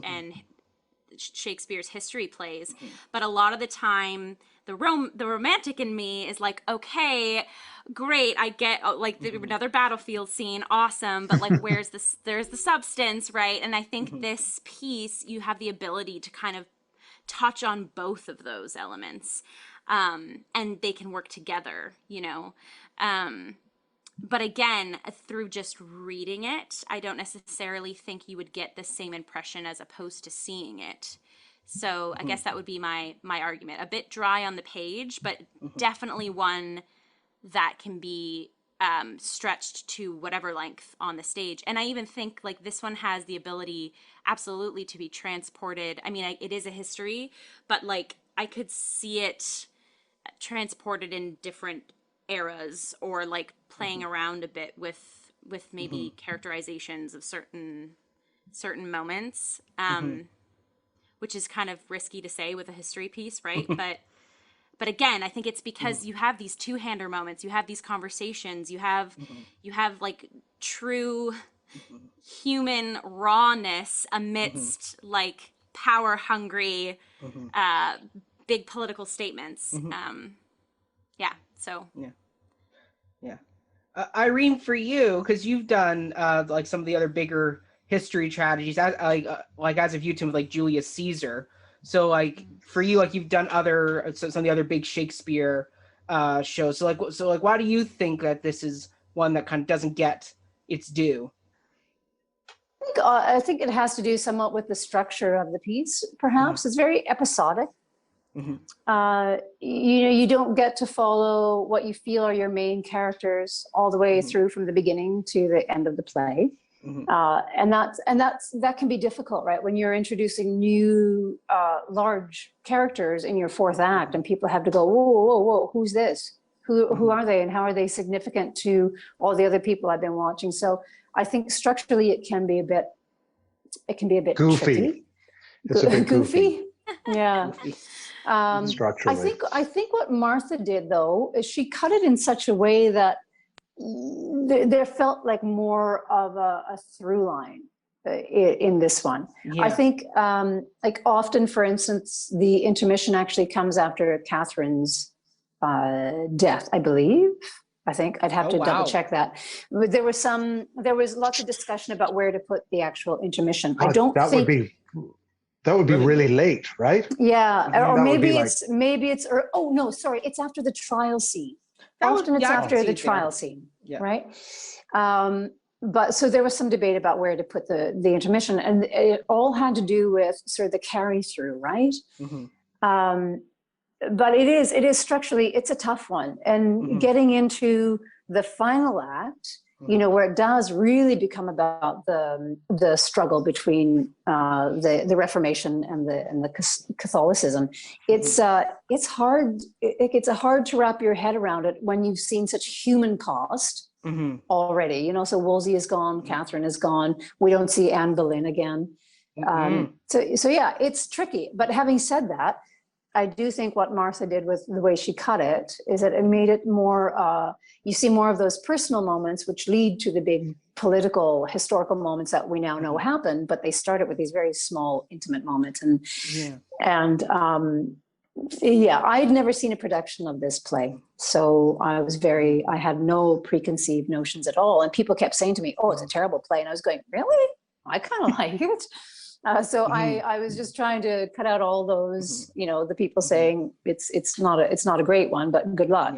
Shakespeare's history plays, but a lot of the time the romantic in me is like, okay, great, I get like another battlefield scene, awesome, but like there's the substance, right? And I think this piece, you have the ability to kind of touch on both of those elements, and they can work together, you know. But again, through just reading it, I don't necessarily think you would get the same impression as opposed to seeing it. So I guess that would be my argument. A bit dry on the page, but definitely one that can be stretched to whatever length on the stage. And I even think like this one has the ability absolutely to be transported. I mean, it is a history, but like I could see it transported in different eras, or like playing around a bit with maybe characterizations of certain moments, which is kind of risky to say with a history piece, right? But again, I think it's because you have these two-hander moments, you have these conversations, you have like true human rawness amidst like power hungry big political statements. Irene, for you, because you've done like some of the other bigger history tragedies, like as of you, Tim, like Julius Caesar. So like for you, like you've done some of the other big Shakespeare shows. So like, why do you think that this is one that kind of doesn't get its due? I think it has to do somewhat with the structure of the piece. Perhaps it's very episodic. You don't get to follow what you feel are your main characters all the way through from the beginning to the end of the play. And that can be difficult, right? When you're introducing new large characters in your fourth act, and people have to go, whoa, who's this? Who are they, and how are they significant to all the other people I've been watching? So I think structurally it can be a bit goofy. Tricky. It's a bit goofy. Yeah. Structurally. I think what Martha did, though, is she cut it in such a way that there felt like more of a through line in this one. Yeah. I think like often, for instance, the intermission actually comes after Catherine's death, I believe. I think I'd have to double check that. But there was lots of discussion about where to put the actual intermission. I don't think that would be really late, right? Yeah, or maybe it's it's after the trial scene. Often it's after the trial scene, right? But so there was some debate about where to put the intermission, and it all had to do with sort of the carry through, right? But it is structurally, it's a tough one, and getting into the final act, you know, where it does really become about the struggle between the Reformation and the Catholicism. It's hard. It's hard to wrap your head around it when you've seen such human cost already. You know, so Wolsey is gone, Catherine is gone. We don't see Anne Boleyn again. So yeah, it's tricky. But having said that, I do think what Martha did with the way she cut it is that it made it more, you see more of those personal moments which lead to the big political, historical moments that we now know happen, but they started with these very small, intimate moments. I'd never seen a production of this play. So I had no preconceived notions at all. And people kept saying to me, oh, it's a terrible play. And I was going, really? I kind of like it. I was just trying to cut out all those, you know, the people saying it's not a great one, but good luck.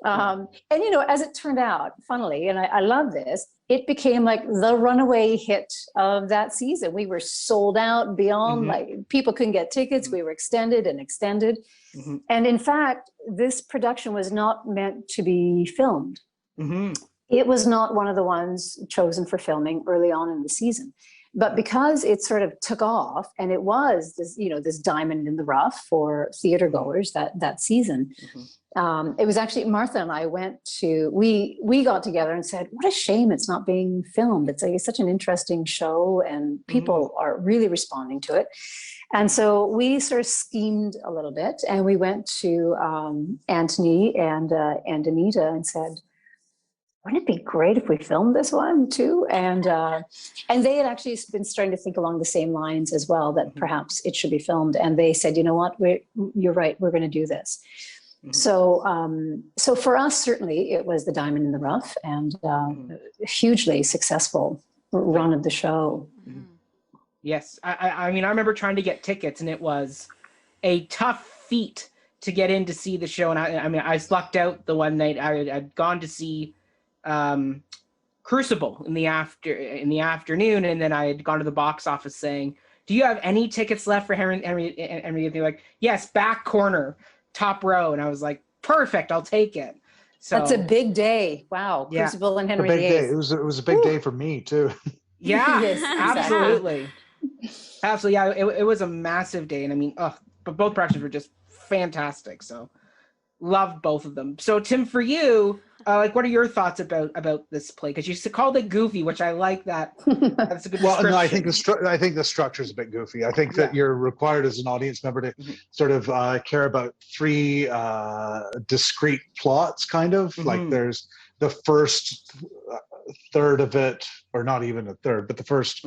And, you know, as it turned out, funnily, and I love this, it became like the runaway hit of that season. We were sold out beyond, like, people couldn't get tickets. We were extended and extended. And in fact, this production was not meant to be filmed. It was not one of the ones chosen for filming early on in the season. But because it sort of took off, and it was this, you know, this diamond in the rough for theater goers that season, it was actually Martha and I we got together and said, what a shame it's not being filmed. It's like such an interesting show, and people are really responding to it. And so we sort of schemed a little bit, and we went to Anthony and Anita and said, wouldn't it be great if we filmed this one too? And they had actually been starting to think along the same lines as well, that perhaps it should be filmed. And they said, you know what, you're right, we're going to do this. So for us, certainly it was the diamond in the rough, and hugely successful run of the show. Yes, I mean, I remember trying to get tickets, and it was a tough feat to get in to see the show. And I mean, I lucked out the one night. I'd gone to see Crucible in the afternoon, and then I had gone to the box office saying, do you have any tickets left for Henry? And they're like, yes, back corner, top row. And I was like, perfect, I'll take it. So that's a big day. Wow. Yeah. Crucible and Henry VIII. It was a big day for me too. Yeah, Yes, absolutely. Absolutely. Yeah, it was a massive day. And I mean, but both productions were just fantastic. So loved both of them. So Tim, for you, like, what are your thoughts about this play? Because you called it goofy, which I like that. That's a good Well, no, I description. think the structure is a bit goofy. I think that you're required as an audience member to sort of care about three discrete plots, kind of. Like, there's the first third of it, or not even a third, but the first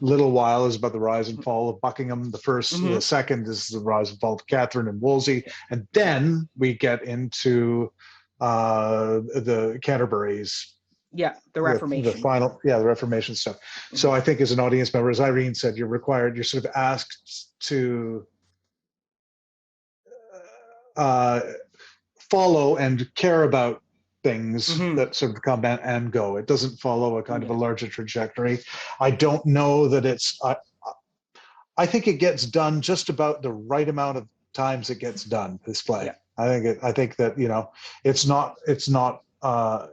little while is about the rise and fall of Buckingham. The second is the rise and fall of Catherine and Wolsey, and then we get into the Canterbury's, the Reformation, the Reformation stuff. So I think as an audience member, as Irene said, you're sort of asked to follow and care about things that sort of come and go. It doesn't follow a kind of a larger trajectory. I don't know that it's. I think it gets done just about the right amount of times it gets done. This play. Yeah. I think that, you know, it's not a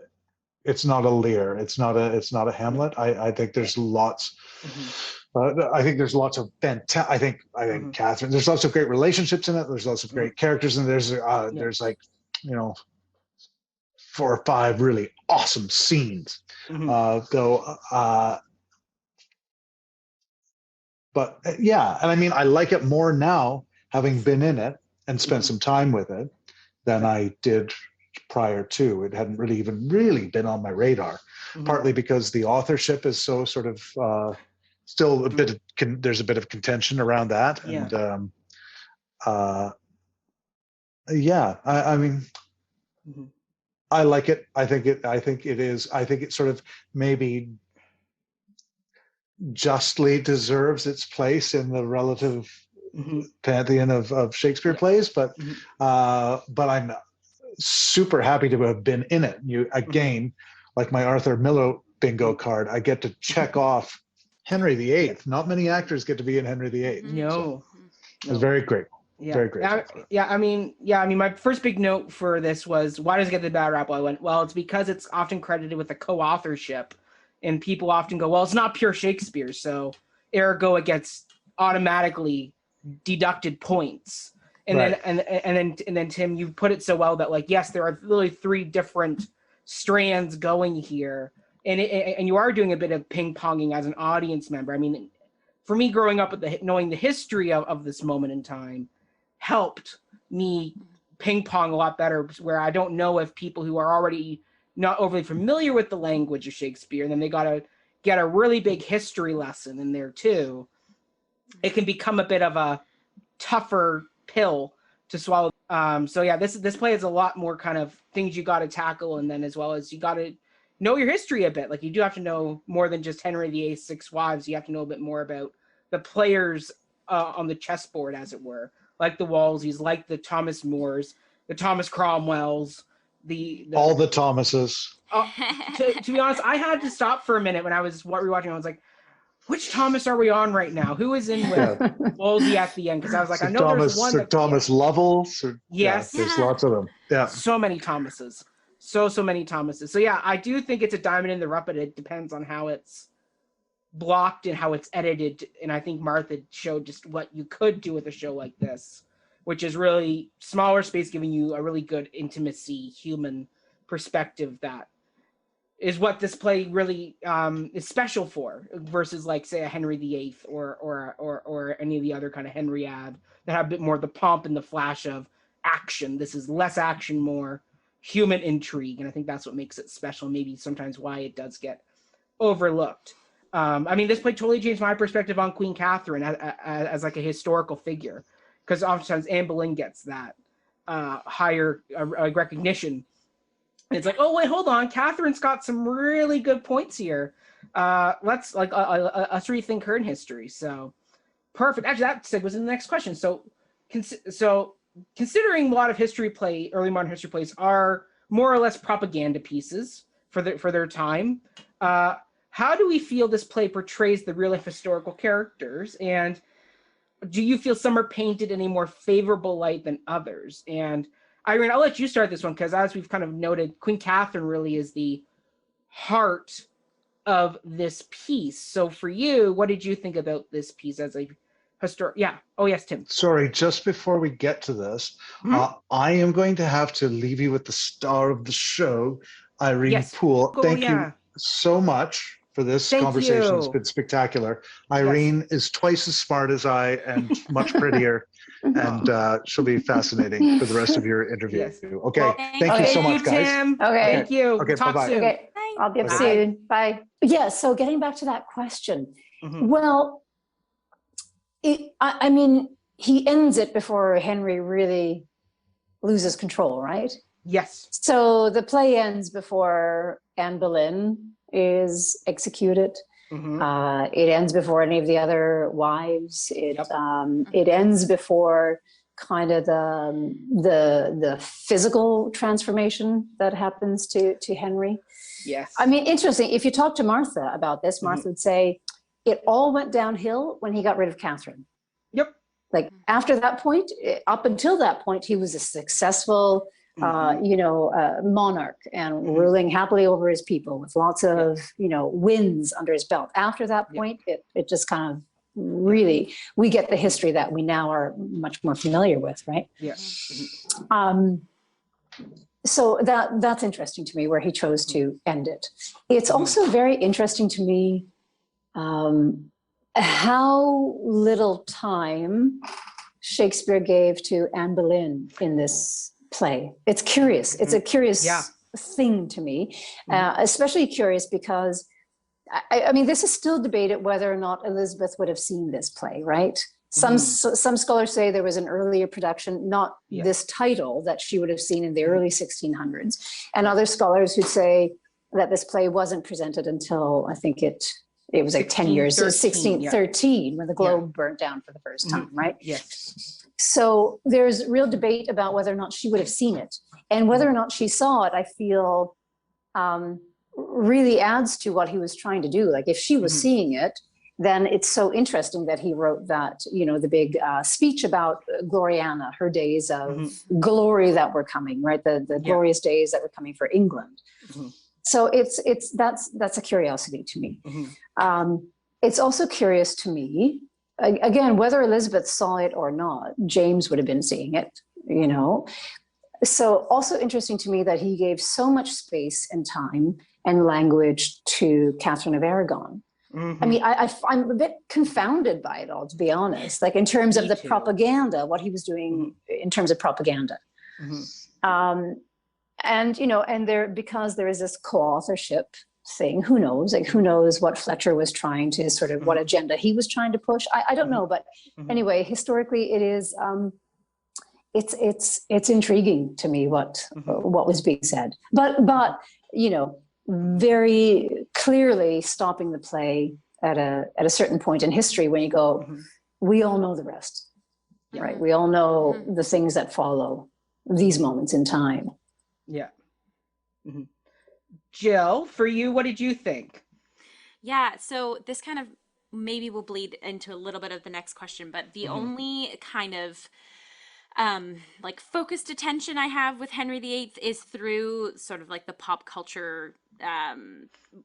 Lear. It's not a Hamlet. I think there's lots. I think there's lots of fantastic. I think Catherine. There's lots of great relationships in it. There's lots of great characters, and there's like, you know, 4 or 5 really awesome scenes. But yeah, and I mean, I like it more now, having been in it and spent some time with it, than I did prior to. It hadn't really been on my radar, partly because the authorship is so sort of still a bit of, there's a bit of contention around that. And I mean, I like it. I think it sort of maybe justly deserves its place in the relative pantheon of Shakespeare plays, but I'm super happy to have been in it. You again, like my Arthur Miller bingo card, I get to check off Henry VIII. Not many actors get to be in Henry VIII. No, so it's very great. Yeah. Very great. I mean, my first big note for this was, why does it get the bad rap? I went, well, it's because it's often credited with a co-authorship, and people often go, well, it's not pure Shakespeare, so ergo it gets automatically deducted points. And then Tim, you put it so well that, like, yes, there are literally 3 different strands going here, and you are doing a bit of ping-ponging as an audience member. I mean, for me, growing up with knowing the history of this moment in time helped me ping-pong a lot better, where I don't know if people who are already not overly familiar with the language of Shakespeare, and then they got to get a really big history lesson in there too, it can become a bit of a tougher pill to swallow. So yeah, this play has a lot more kind of things you got to tackle, and then as well as you got to know your history a bit. Like, you do have to know more than just Henry VIII's 6 wives. You have to know a bit more about the players on the chessboard, as it were, like the Wolseys, like the Thomas Moores, the Thomas Cromwells, all the Thomases. To be honest, I had to stop for a minute when I was rewatching. I was like, which Thomas are we on right now? Who is in with Wolsey at the end? Because I was like, I know there's one. Sir Thomas Lovell. Yes. Yeah, there's lots of them. Yeah. So many Thomases. So many Thomases. So yeah, I do think it's a diamond in the rough, but it depends on how it's blocked and how it's edited. And I think Martha showed just what you could do with a show like this, which is really smaller space, giving you a really good intimacy, human perspective that is what this play really is special for, versus like say a Henry VIII or any of the other kind of Henriade that have a bit more of the pomp and the flash of action. This is less action, more human intrigue, and I think that's what makes it special. Maybe sometimes why it does get overlooked. I mean, this play totally changed my perspective on Queen Katherine as like a historical figure, because oftentimes Anne Boleyn gets that higher recognition. And it's like, oh wait, hold on, Catherine's got some really good points here. Let's like let's rethink her in history. So perfect. Actually, that segues into the next question. So considering a lot of early modern history plays are more or less propaganda pieces for their time, how do we feel this play portrays the real life historical characters, and do you feel some are painted in a more favorable light than others? And Irene, I'll let you start this one, because as we've kind of noted, Queen Katherine really is the heart of this piece. So for you, what did you think about this piece as a historic? Yeah. Oh, yes, Tim. Sorry, just before we get to this, I am going to have to leave you with the star of the show, Irene Poole. Thank you so much for this conversation. It's been spectacular. Irene is twice as smart as I and much prettier. And she'll be fascinating for the rest of your interview. Yes. Okay. Well, thank you so much, guys. Tim. Okay. Thank you. Okay. Talk Bye-bye. soon. Okay. I'll be up soon. Bye. Yeah. So getting back to that question, well, I mean, he ends it before Henry really loses control, right? Yes. So the play ends before Anne Boleyn is executed. It ends before any of the other wives. It ends before kind of the physical transformation that happens to Henry. Yes. I mean, interesting. If you talk to Martha about this, Martha would say it all went downhill when he got rid of Catherine. Yep. Like after that point, up until that point, he was a successful monarch and ruling happily over his people with lots of, wins under his belt. After that point, it just kind of really, we get the history that we now are much more familiar with, right? Yeah. So that's interesting to me where he chose to end it. It's also very interesting to me how little time Shakespeare gave to Anne Boleyn in this play. It's curious. It's a curious thing to me, especially curious because, I mean, this is still debated whether or not Elizabeth would have seen this play, right? Some scholars say there was an earlier production, not this title, that she would have seen in the early 1600s. And other scholars who say that this play wasn't presented until, I think it was like 10 years, 1613, when the Globe burnt down for the first time, right? Yes. So there's real debate about whether or not she would have seen it. And whether or not she saw it, I feel really adds to what he was trying to do. Like if she was seeing it, then it's so interesting that he wrote that, the big speech about Gloriana, her days of glory that were coming, right? The glorious days that were coming for England. So that's a curiosity to me. It's also curious to me, again, whether Elizabeth saw it or not, James would have been seeing it, So also interesting to me that he gave so much space and time and language to Catherine of Aragon. I mean, I'm a bit confounded by it all, to be honest, like in terms of the propaganda, what he was doing in terms of propaganda. And, and because there is this co-authorship thing, who knows what Fletcher was trying to sort of, what agenda he was trying to push. I don't know, but anyway, historically it is, it's intriguing to me what was being said, but very clearly stopping the play at a certain point in history when you go, we all know the rest, right? We all know the things that follow these moments in time. Yeah. Mm-hmm. Jill, for you, what did you think? Yeah, so this kind of maybe will bleed into a little bit of the next question, but the only kind of like focused attention I have with Henry VIII is through sort of like the pop culture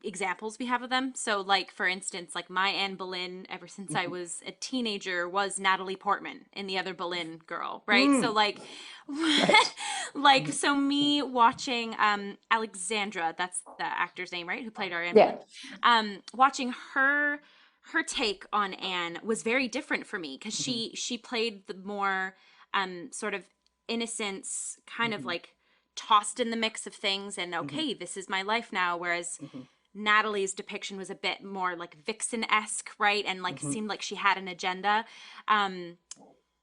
examples we have of them. So like for instance, like my Anne Boleyn ever since I was a teenager was Natalie Portman in The Other Boleyn Girl, right? So like like so me watching Alexandra, that's the actor's name, right? Who played our Anne Boleyn. Watching her take on Anne was very different for me because she played the more sort of innocence, kind of like tossed in the mix of things and okay, this is my life now, whereas Natalie's depiction was a bit more like vixen-esque, right? And like seemed like she had an agenda.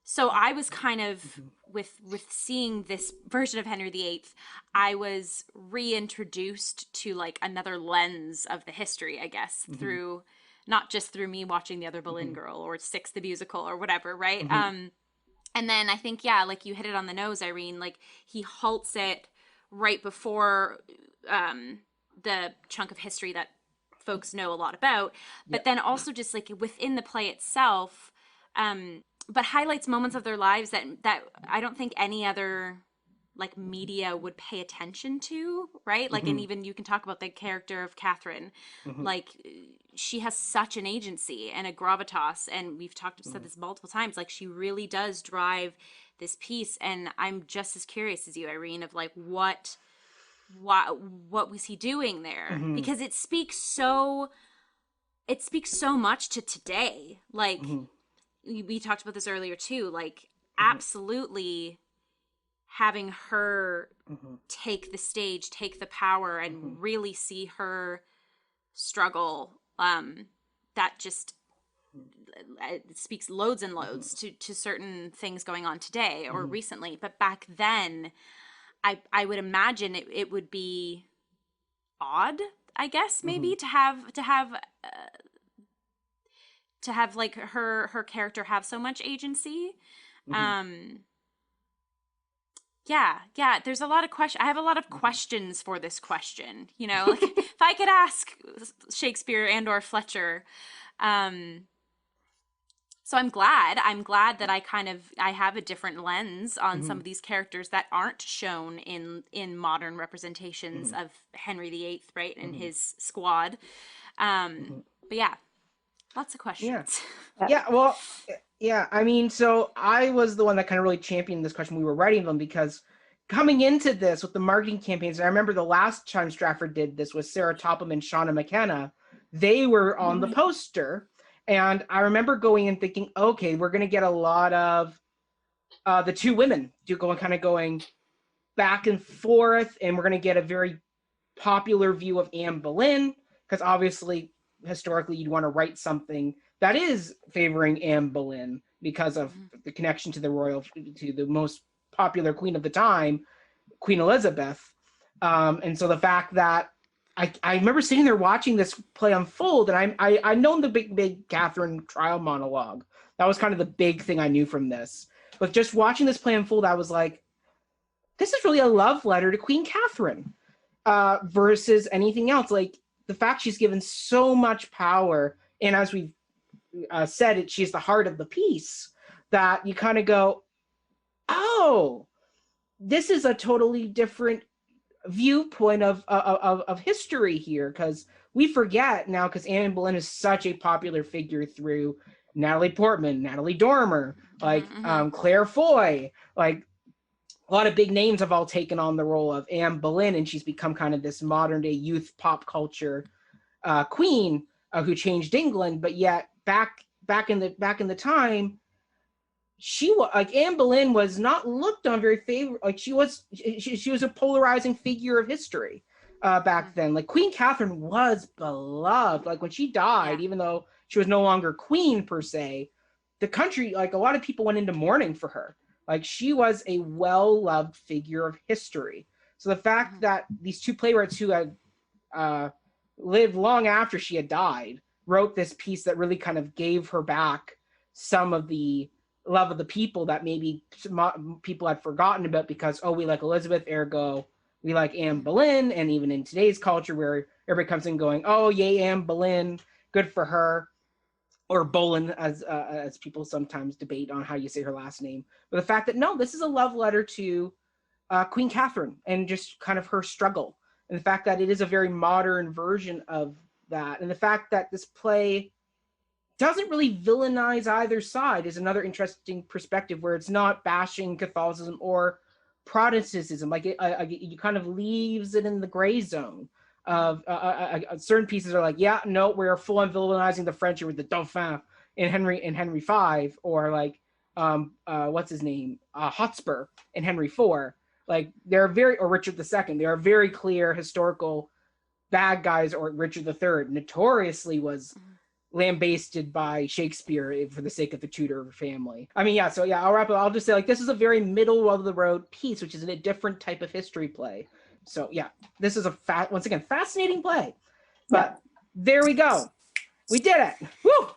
So I was kind of with seeing this version of Henry VIII, I was reintroduced to like another lens of the history, I guess, through not just through me watching The Other Boleyn Girl or Six the Musical or whatever, right? And then I think, yeah, like you hit it on the nose, Irene, like he halts it right before the chunk of history that folks know a lot about, but then also just like within the play itself, but highlights moments of their lives that I don't think any other like media would pay attention to, right? Like, and even you can talk about the character of Catherine, like she has such an agency and a gravitas, and we've said this multiple times, like she really does drive this piece. And I'm just as curious as you, Irene, of like what was he doing there? Because it speaks so much to today. Like we talked about this earlier too, like absolutely having her take the stage, take the power, and really see her struggle, that just it speaks loads and loads to certain things going on today or recently. But back then, I would imagine it would be odd, I guess, maybe to have like her character have so much agency. Yeah, there's a lot of questions. I have a lot of questions for this question, you know, like if I could ask Shakespeare and or Fletcher. So I'm glad that I have a different lens on some of these characters that aren't shown in modern representations of Henry VIII, right, and his squad. But yeah, lots of questions. Yeah, I mean, so I was the one that kind of really championed this question. We were writing them because coming into this with the marketing campaigns, and I remember the last time Stratford did this was Sarah Topham and Shauna McKenna. They were on the poster, and I remember going and thinking, okay, we're going to get a lot of the two women going back and forth, and we're going to get a very popular view of Anne Boleyn, because obviously, historically, you'd want to write something that is favoring Anne Boleyn because of the connection to the most popular queen of the time, Queen Elizabeth. And so the fact that I remember sitting there watching this play unfold, and I'd known the big Catherine trial monologue. That was kind of the big thing I knew from this. But just watching this play unfold, I was like, this is really a love letter to Queen Katherine versus anything else. Like the fact she's given so much power, and as we've said, she's the heart of the piece, that you kind of go, oh, this is a totally different viewpoint of history here, because we forget now, because Anne Boleyn is such a popular figure through Natalie Portman, Natalie Dormer, like Claire Foy, like a lot of big names have all taken on the role of Anne Boleyn, and she's become kind of this modern day youth pop culture queen who changed England. But yet back in the time, she was like, Anne Boleyn was not looked on very favorably. Like she was a polarizing figure of history back then. Like Queen Katherine was beloved. Like when she died, even though she was no longer queen per se, the country, like a lot of people went into mourning for her. Like she was a well-loved figure of history. So the fact that these two playwrights who had lived long after she had died wrote this piece that really kind of gave her back some of the love of the people that maybe people had forgotten about because, oh, we like Elizabeth, ergo we like Anne Boleyn, and even in today's culture where everybody comes in going, oh, yay, Anne Boleyn, good for her, or Boleyn, as people sometimes debate on how you say her last name. But the fact that, no, this is a love letter to Queen Katherine and just kind of her struggle. And the fact that it is a very modern version of that. And the fact that this play doesn't really villainize either side is another interesting perspective, where it's not bashing Catholicism or Protestantism. Like it kind of leaves it in the gray zone of certain pieces are like, yeah, no, we're full on villainizing the French with the Dauphin in Henry V, or like what's his name, Hotspur in Henry IV. Like they're or Richard II. They are very clear historical bad guys. Or Richard III notoriously was lambasted by Shakespeare for the sake of the Tudor family. I mean, yeah, so yeah, I'll wrap up. I'll just say, like, this is a very middle of the road piece, which is in a different type of history play. So yeah, this is once again, fascinating play. But there we go. We did it. Woo!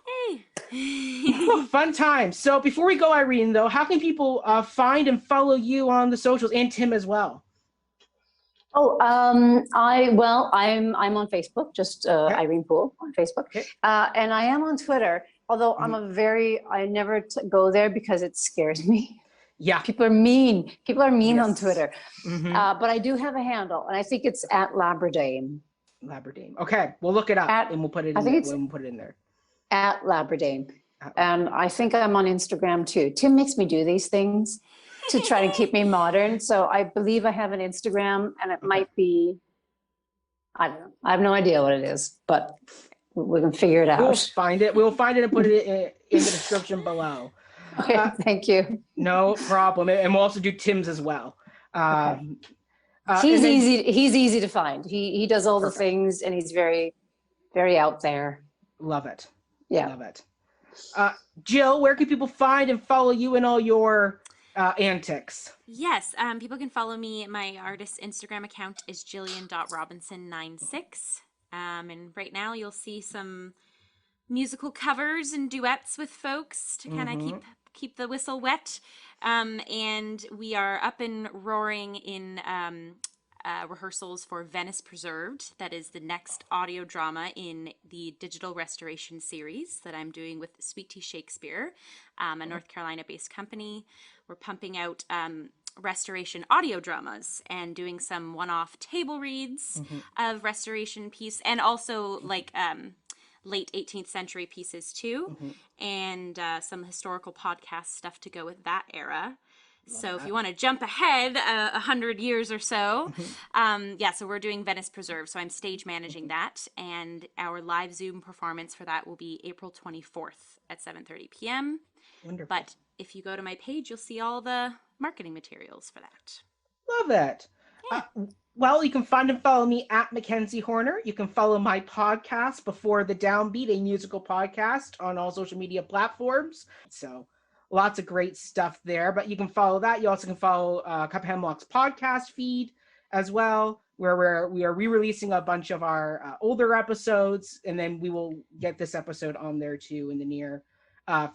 Hey. Fun time. So before we go, Irene, though, how can people find and follow you on the socials, and Tim as well? Oh, I'm on Facebook, just Irene Poole on Facebook, and I am on Twitter. Although I never go there because it scares me. Yeah, people are mean. People are mean yes. on Twitter. But I do have a handle, and I think it's @Labradame. Labradame. Okay, we'll look it up and we'll put it. We'll put it in there. @Labradame, and I think I'm on Instagram too. Tim makes me do these things to try to keep me modern. So I believe I have an Instagram, and it might be, I don't know. I have no idea what it is, but we can figure it out. We'll find it. We'll find it and put it in the description below. Okay, thank you. No problem. And we'll also do Tim's as well. He's easy to find. He does all the things, and he's very, very out there. Love it. Yeah. Love it. Jill, where can people find and follow you in all your antics? Yes, people can follow me. My artist Instagram account is jillian.robinson96. And right now you'll see some musical covers and duets with folks to kind of keep the whistle wet. And we are up and roaring in rehearsals for Venice Preserved. That is the next audio drama in the digital restoration series that I'm doing with Sweet Tea Shakespeare, a North Carolina-based company. We're pumping out restoration audio dramas and doing some one-off table reads of restoration piece, and also like late 18th century pieces too, and some historical podcast stuff to go with that era. So if you want to jump ahead 100 years or so, so we're doing Venice Preserve. So I'm stage managing that, and our live Zoom performance for that will be April 24th at 7:30 p.m. Wonderful. But if you go to my page, you'll see all the marketing materials for that. Love it. Yeah. Well, you can find and follow me at Mackenzie Horner. You can follow my podcast, Before the Downbeat, a musical podcast, on all social media platforms. So lots of great stuff there, but you can follow that. You also can follow Cup of Hemlock's podcast feed as well, where we are re-releasing a bunch of our older episodes, and then we will get this episode on there too in the near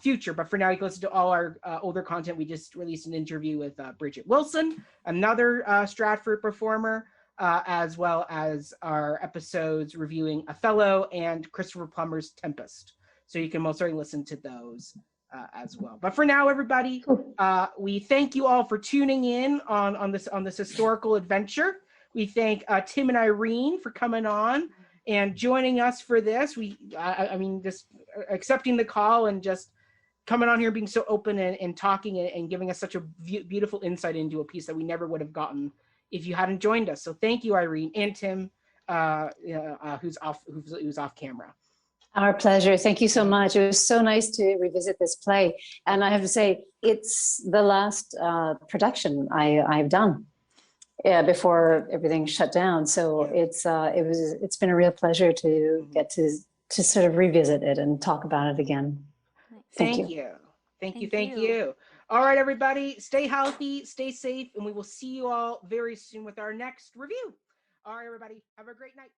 future. But for now, you can listen to all our older content. We just released an interview with Bridget Wilson, another Stratford performer, as well as our episodes reviewing Othello and Christopher Plummer's Tempest. So you can most certainly listen to those as well. But for now, everybody, we thank you all for tuning in on this historical adventure. We thank Tim and Irene for coming on and joining us for this. I mean, just accepting the call and just coming on here, being so open and talking and giving us such a beautiful insight into a piece that we never would have gotten if you hadn't joined us. So thank you, Irene, and Tim, who's off camera. Our pleasure. Thank you so much. It was so nice to revisit this play. And I have to say, it's the last production I've done before everything shut down. So it's been a real pleasure to get to sort of revisit it and talk about it again. Thank you. Thank you. All right, everybody, stay healthy, stay safe, and we will see you all very soon with our next review. All right, everybody, have a great night.